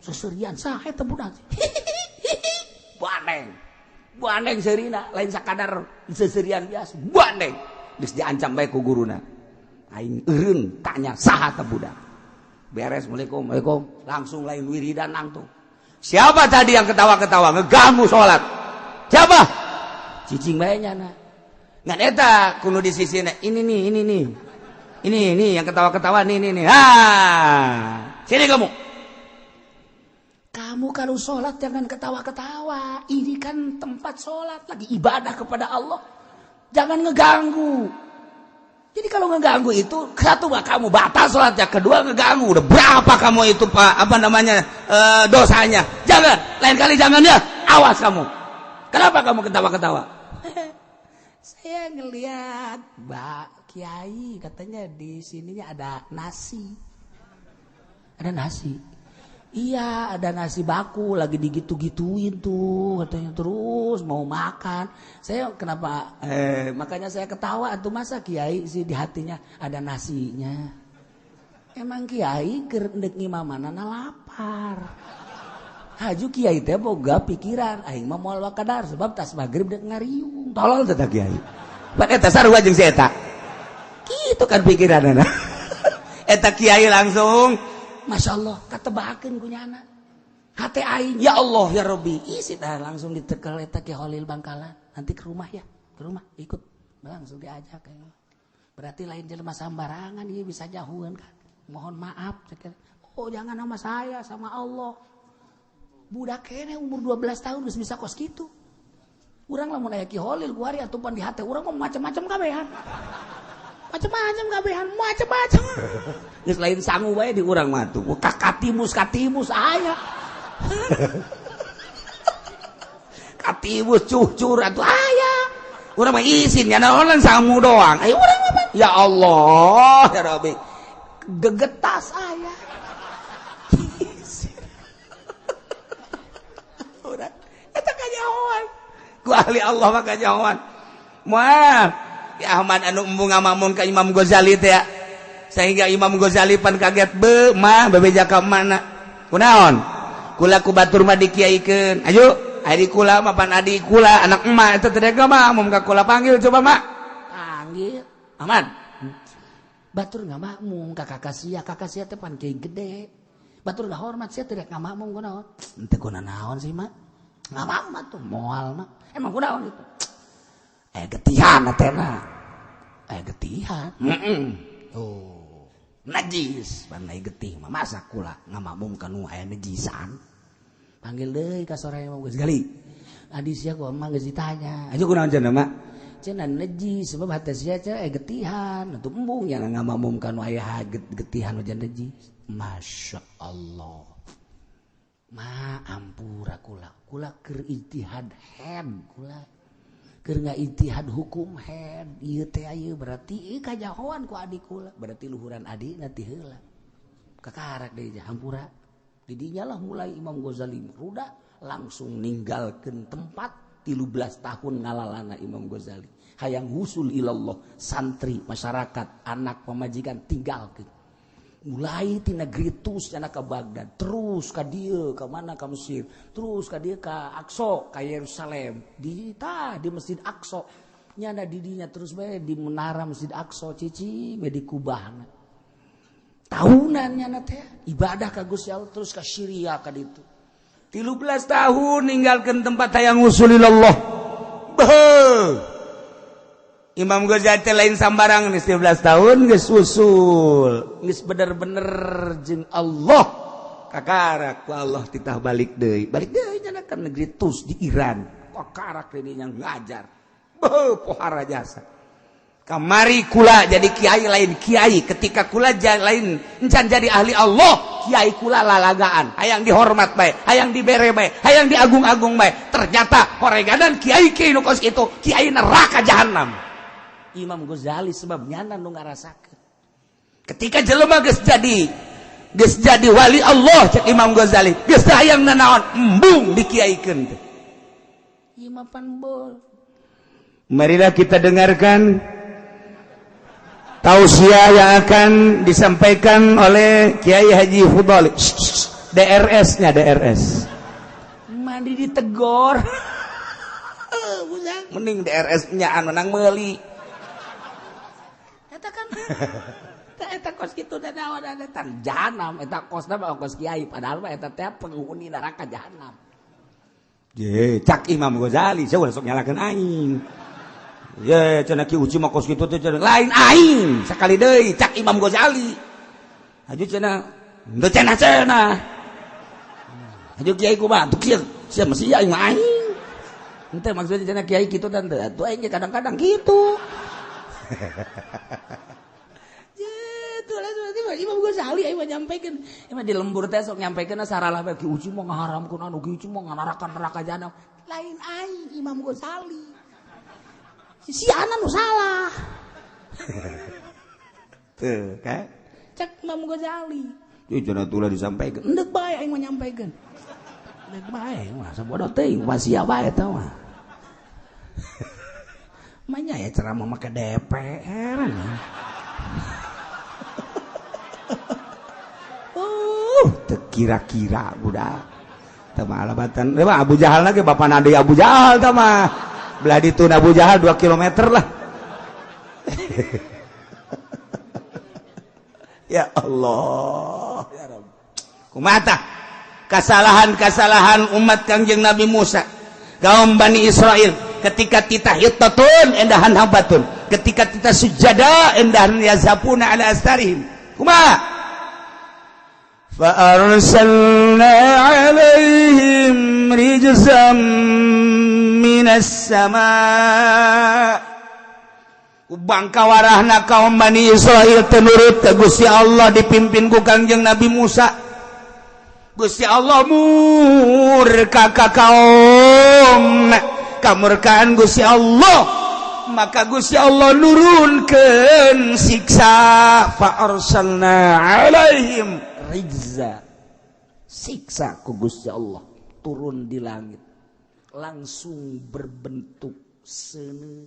seserian saha eta budak bandeng serina lain sakadar seserian biasa bandeng geus diancam bae ku guruna aing eureun tanya saha eta budak beres Assalamualaikum langsung lain wiridan nangtung siapa tadi yang ketawa-ketawa ngeganggu salat siapa cicing bae nyana ngan eta kudu di sisina ini nih yang ketawa-ketawa nih sini kamu kalau sholat jangan ketawa-ketawa ini kan tempat sholat lagi ibadah kepada Allah jangan ngeganggu jadi kalau ngeganggu itu satu kamu batal sholatnya kedua ngeganggu udah berapa kamu itu dosanya jangan lain kali jangan ya awas kamu kenapa kamu ketawa-ketawa saya ngelihat Mbak Kiai katanya di sininya ada nasi. Iya, ada nasi baku lagi digitu-gituin tuh katanya terus mau makan. Saya kenapa makanya saya ketawa tuh masa Kiai sih di hatinya ada nasinya. Emang Kiai keur endek ngimamanana lapar. Haju Kiai teh boga pikiran aing mah moal wakadar sebab tas magrib dek ngariung. Tolol teh Kiai. Pan eta sarua jeung si eta. Kitu kan pikiranna. Eta Kiai langsung masyaallah katebakeun ku nyana. Hate aing ya Allah ya Rabbi. Isi dah langsung ditekel eta Ki Khalil Bangkalan. Nanti ke rumah ya. Ke rumah ikut. Langsung diajak ya. Berarti lain jelema sambarangan ieu bisa jauhan kan. Mohon maaf. Oh jangan sama saya sama Allah. Budak kene umur 12 tahun geus bisa kos kitu. Urang lamun aya Ki Khalil kuari atupan di hate urang mah macam-macam kabehan. Macam-macam kabehan, macam-macam. Geus lain sangu bae di urang mah tuh. Katimus aya. Katimus cucur atuh aya. Urang mah isin nya naon sangu doang. Ayo urang apa? Ya Allah, ya Rabbi. Gegetas aya. Eta kanyahoan ku ahli Allah mah kanyahoan moal ya Ahmad anu embung ngamamun ka Imam Ghazali teh ya sehingga Imam Ghazali pan kaget bebeja ka mana kunaon kula ku batur mah dikiaikeun ayo adi kula mah pan adi kula anak emak eta teh mah mun ka kula panggil coba mak panggil Ahmad batur ngamakmum ka kakak sia teh pan kiai gede batur ngahormat sia teh ngamakmum kunaon teu kunaon sih mak ngamak tuh moal mah emang kunaon gitu getihan atena getihan oh najis pan getih mah masa kula ngamakmum kanu aya najisan panggil deui ka sore mah geus gali adi sia ku mah geus ditanya aja kunaon cenah mak cenah najis sebab hate sia teh getihan atuh embung yang ngamakmum kanu aya getihan wajan najis masyaallah ma ampura kula keur ijtihad head kula keur ngaijtihad hukum head ieu teh aya berarti ieu kajahoan ku adik kula berarti luhuran adina ti heula kakarak deui hampura di dinya lah mulai Imam Ghazali ruda langsung ninggalkeun tempat 13 tahun ngalalana Imam Ghazali hayang husul ilallah santri masyarakat anak pamajikan tinggalkeun mulai ti negeri Tus cenah ka Baghdad terus ka dieu ka mana ka Mesir terus ka dieu ka Aqsa ka Yerusalem di Masjid Aqsa nyana di dinya terus bae di menara Masjid Aqsa cici me di kubahna tahunannya teh ibadah ka Gusti Allah terus ka Syria ka ditu 13 tahun ninggalkeun tempat hayang ngusulillah. Imam Ghazali teh lain sambarang geus 13 tahun geus usul geus bener-bener jeung Allah kakarak ku Allah titah balik deui nya ka negeri Tus di Iran kakarak deui nya ngajar pohara jasa kamari kula jadi kiai lain kiai ketika kula lain encan jadi ahli Allah kiai kula lalagaan hayang dihormat bae hayang dibere bae hayang diagung-agung bae ternyata horeganan kiai nu kos itu kiai neraka jahanam. Imam Ghazali sebab nyana nu ngarasakeun ketika jelema geus jadi wali Allah cek Imam Ghazali geus hayang nanaon embung dikiaikeun teh Imam Panbol. Marilah kita dengarkan tausiah yang akan disampaikan oleh Kiai Haji Fudhali. DRS-nya DRS. Mandi ditegor. Mending DRS-nya anu nang meuli. Eta kan eta kos kitu teh naon eta jahanam eta kosna mah kos kiai padahal mah eta teh penghuni neraka jahanam. Ye, cak Imam Ghazali, saya udah sok nyalakeun aing. Ye, cenah Ki Uci mah kos kitu teh lain aing. Sakali deui cak Imam Ghazali. Aju cenah, teu cenah. Aju kiai kumaha tuh kieu, sia mesti aing mah aing. Henteu maksudnya cenah kiai kitu dan teu aing kadang-kadang gitu. Imam Ghazali aing mah nyampikeun emang di lembur teh sok nyampikeun saralah bae Ki Uci mah ngaharamkeun anu Ki Uci mah neraka jahanam lain aing Imam Ghazali si ana nu salah teu ka cek Imam Ghazali ieu cenah tulah disampaikan endek bae aing mah nyampikeun endek bae mah sabodoh teuing wasia bae eta mah manya ya ceramah make DPR kira-kira budak tama alabatan Abu Jahal lagi bapak nadi Abu Jahal tama belah ditun Abu Jahal 2 kilometer lah ya Allah ya Rabb kumata kesalahan umat Kangjeng Nabi Musa kaum Bani Israel ketika tita hittatun endahan habatun ketika tita sujada endahan yazapuna ala astarihim kumaha فأرسلنا عليهم رجزا من السماء bangkawarahna kaum Bani Israil tenurut ke Gusti Allah dipimpin ku Kangjeng Nabi Musa Gusti Allah murka ka kaum kamurkaan Gusti Allah maka Gusti Allah nurunkeun siksa fa arsalna alaihim rijza siksa ku Gusti Allah turun di langit langsung berbentuk seuneu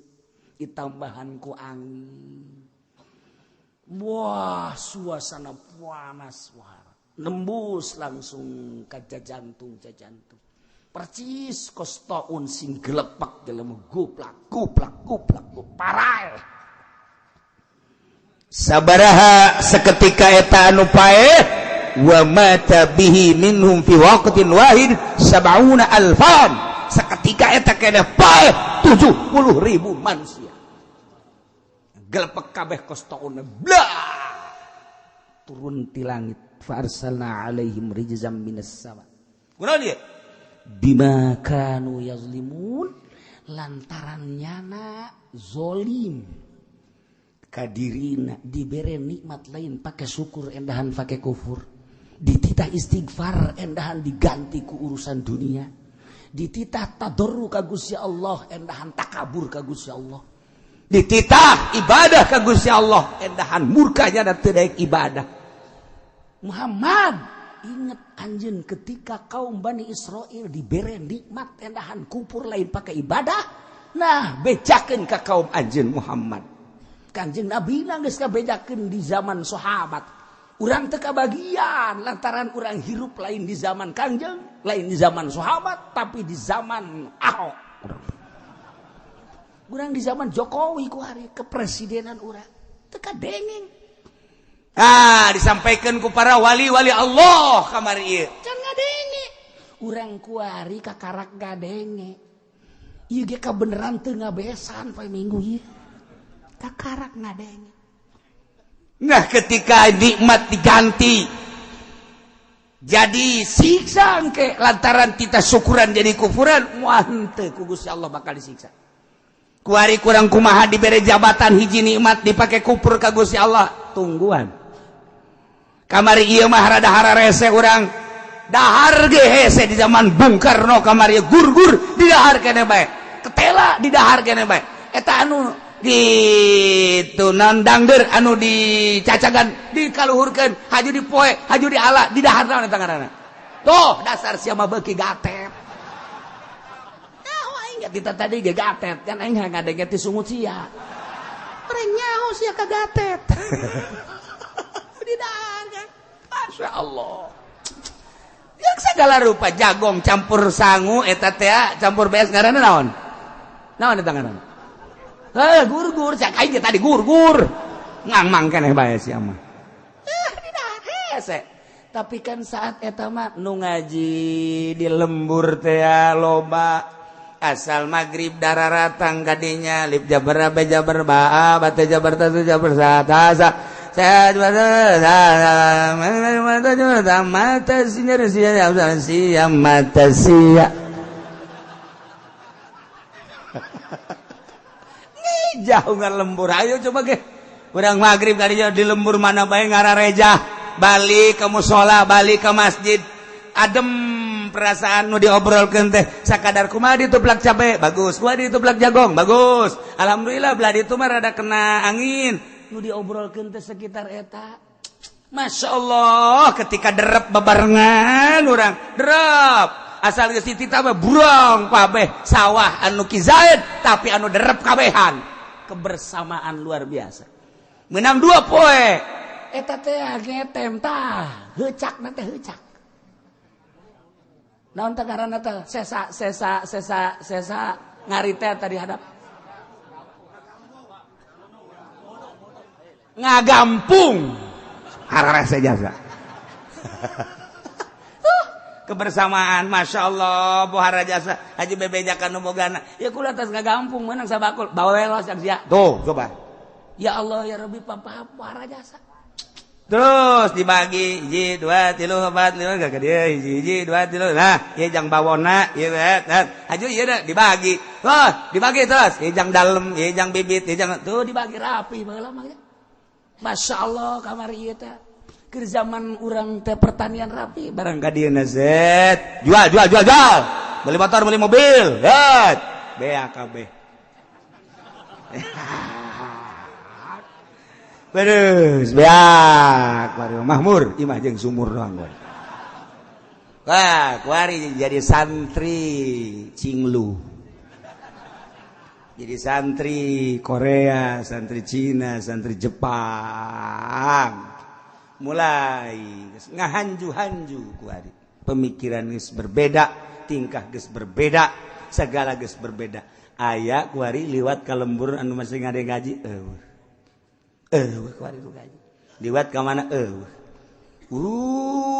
ditambahan ku angin wah suasana panas wah nembus langsung ka jantung percis kos taun sing gelepak jelema guplak parai sabaraha saketika eta anu paeh wa mata bihi minhum fi waqtin wahid 70 alfan saketika eta keneh paeh 70.000 manusia gelepek kabeh kostouna blah turun ti langit fa arsalna alaihim rijzam minas sama kunaon ieu bima kanu yazlimun lantaran nyana zolim kadirina dibere nikmat lain pakai syukur endahan pakai kufur dititah istighfar endahan diganti ku urusan dunia dititah tadarru ka Gusti Allah endahan takabur ka Gusti Allah dititah ibadah ka Gusti Allah endahan murkanya da teu daek ibadah Muhammad ingat anjeun ketika kaum Bani Israil dibere nikmat endahan kufur lain pakai ibadah nah bejakeun ka kaum anjeun Muhammad Kanjeng Nabi geus kabejakeun di zaman sahabat urang teu kabagian lantaran urang hirup lain di zaman Kanjeng lain di zaman sahabat tapi di zaman Ahok urang di zaman Jokowi ku hari kepresidenan urang teu kadengeng disampaikan ku para wali-wali Allah kamari ieu. Can ngadenge. Urang kuari kakarak gadenge. Ieu ge kabeneran teu ngabesan poe Minggu ieu. Kakarak ngadenge. Nah, ketika nikmat diganti jadi siksa engke lantaran kita syukuran jadi kufuran, moal henteu ku Gusti Allah bakal disiksa. Kuari kurang kumaha dibere jabatan hiji nikmat dipake kufur ka Gusti Allah, tungguan. Kamari ieu mah rada hararese urang. Dahar ge hese di zaman Bung Karno kamari gur-gur di dahar keneh bae. Ketela di dahar keneh bae. Eta anu gitu nandangder anu dicacagan dikaluhurkeun haju dipoe haju diala di dahar naon eta ngaranna tuh dasar sia mah beuki gatet nyaho aing kita tadi ge gatet kan aing ngadenge ti sungut sia teh nyaho sia ka gatet di dahar kan masyaallah yang segala rupa jagong campur sangu eta teh campur bees ngaranna naon eta ngaranna gur-gur, cak aing tadi gur-gur. Ngamang keneh bae sia mah. Tidak hese. Tapi kan saat eta mah nu ngaji di lembur teh loba. Asal magrib dararatang kadinya lip jabar be jabar baa bate jabar tatu jabar satasa. Saya mata sinyar sia mata sia. Jauh ngan lembur, ayo coba ge. Urang magrib kadinya di lembur mana bae ngarareja, balik ke musola, balik ke masjid. Adem perasaan nu diobrolkeun teh sakadar kumaha dituplak cabe, bagus. Kumaha dituplak jagong, bagus. Alhamdulillah belah ditu mah rada kena angin. Nu diobrolkeun teh sekitar eta. Masya Allah, ketika derep bebarengan urang, derep. Asal geus ditita mah burong kabeh sawah anu kizaid tapi anu derep kabehan. Kebersamaan luar biasa. Menang 2 poe. Eta teh ngetem tah, heucakna teh heucak. Naon teh ngaranna teh? Sesa ngari teh tadi hadap. Ngagampung. Hararese jasa. Kebersamaan, masya Allah, bohara jasa, haji bebejakan numogana. Ya kula tas ngagampung, menang sabakul, bawa welos yang sia. Tuh, coba. Ya Allah, ya Rabbi, papa, bohara jasa. Terus dibagi, 1, 2, 3, 4, 5, gak dia, 1, 2, 3, nah, ya jang bawona, ya haju iya dah dibagi. Oh, dibagi terus, ya jang dalem, ya jang bibit, ya jang, tuh dibagi rapi, baheula mah. Masya Allah, kamar iya teh. Ke zaman urang teh pertanian rapi barang kadieuna zet jual beli motor beli mobil zet BAKB terus beak baru makmur imah jeung sumur doang we wah kuari jadi santri Cinglu jadi santri Korea santri Cina santri Jepang mulai ngahanju-hanju kuari pemikiran geus berbeda tingkah geus berbeda segala geus berbeda aya kuari liwat ka lembur anu masih ngade gaji kuari gaji liwat ka mana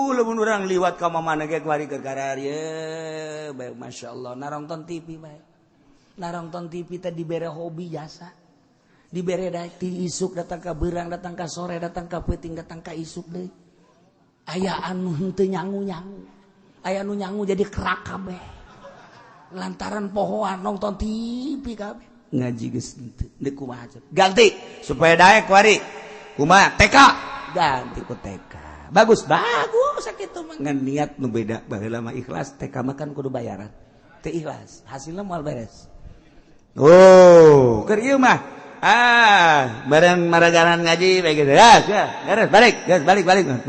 lamun urang liwat ka mana ge kuari gara-gara ieu bae masyaallah narongton TV bae narongton TV teh dibere hobi jasa dibere ti isuk datang ka beurang datang ka sore datang ka peuting datang ka isuk deui aya anu henteu nyangu-nyangu aya anu nyangu jadi kerak kabeh lantaran pohoan nonton TV kabeh ngaji geus henteu deuk kumaha ganti supaya daek kuari kumaha TK ganti ku TK bagus sakitu mah ngan niat nu beda baheula mah ikhlas TK mah kan kudu bayaran teu ikhlas hasilna moal beres oh keur ieu mah bareng maraganan ngaji bae gitu. Beres balik.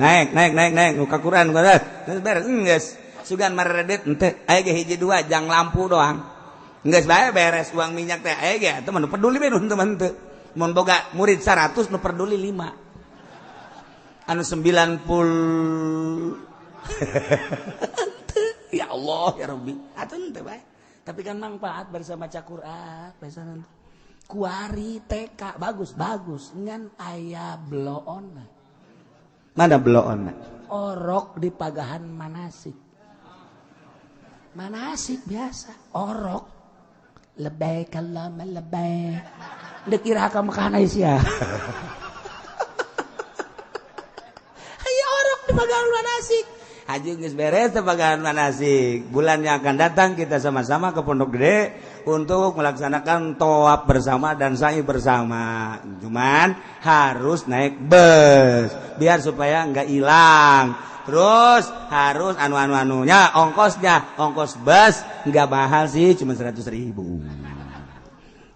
Naik nu kakuran beres geus. Sugan maredet henteu aya ge hiji 2 jang lampu doang. Geus bae beres uang minyak teh aya ge teu nu peduli we nu henteu. Mun boga murid 100 nu peduli 5. Anu 90 ya Allah ya Rabbi. Atuh henteu bae. Tapi kan manfaat bersama maca Quran, biasa kuari TK bagus ngan aya bloon Mana beloon? Orok di pagahan manasik. Manasik biasa. Orok. Lebay kalau melebay. Dekira ka makahan Aisyah. Ayo orok di pagahan manasik. Haji geus beres teh pagahan manasik. Bulan yang akan datang kita sama-sama ke Pondok Gede untuk melaksanakan tawaf bersama dan sa'i bersama. Cuman harus naik bus biar supaya enggak hilang. Terus harus anu-anunya ongkos bus enggak mahal sih, cuma 100.000.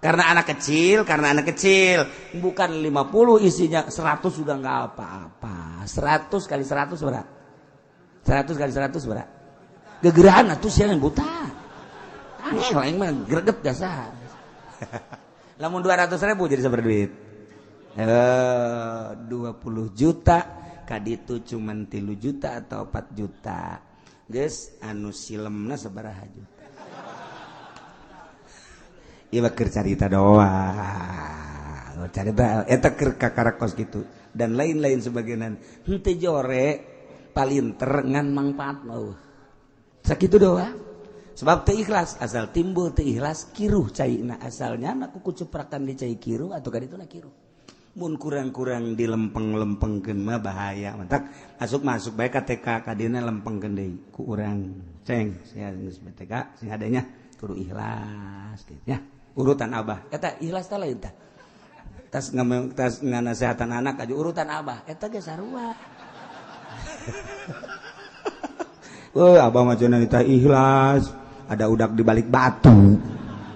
Karena anak kecil bukan 50 isinya 100 juga enggak apa-apa. 100 kali 100 berapa? 100 kali 100 berapa? Gegerahan atuh siang buta. Aneh lain mah greget dasar. Lamun 200.000 jadi sabar duit. 20 juta kaditu cuman 3 juta atau 4 juta. Geus anu silemna sabaraha juta. Ieu mah keur carita doang. Carita eta keur kakarakos kitu dan lain-lain sebagainya. Henteu jore palinter ngan mangpaat mah. Sakitu doang. Sebab teu ikhlas, asal timbul teu ikhlas kiruh caina asalnya na kuku ceprakan di cai kiruh atau kadituna kiruh. Mun kurang-kurang dilempeng-lempengkeun mah bahaya. Mantak masuk bae ka TK kadina lempengkeun deui ku urang. Ceng, sia geus BTK sing adanya kudu ikhlas gitu ya. Urutan abah eta ikhlas teh lain tah. Tas nganasehatan anak aja urutan abah eta ge sarua. Abah mah cenah teh ikhlas, ada udak di balik batu.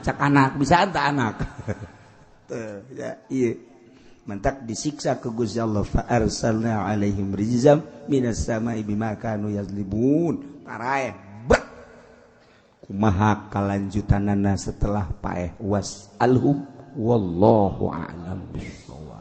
Cak anak bisa anta anak. Tuh ya ieu. Mantak disiksa ku Gusti Allah fa arsalna alaihim rizam minas sama'i bima kanu yazlibun. Parae bek. Kumaha kalanjutanana setelah paeh was alhum wallahu a'lam bishawab.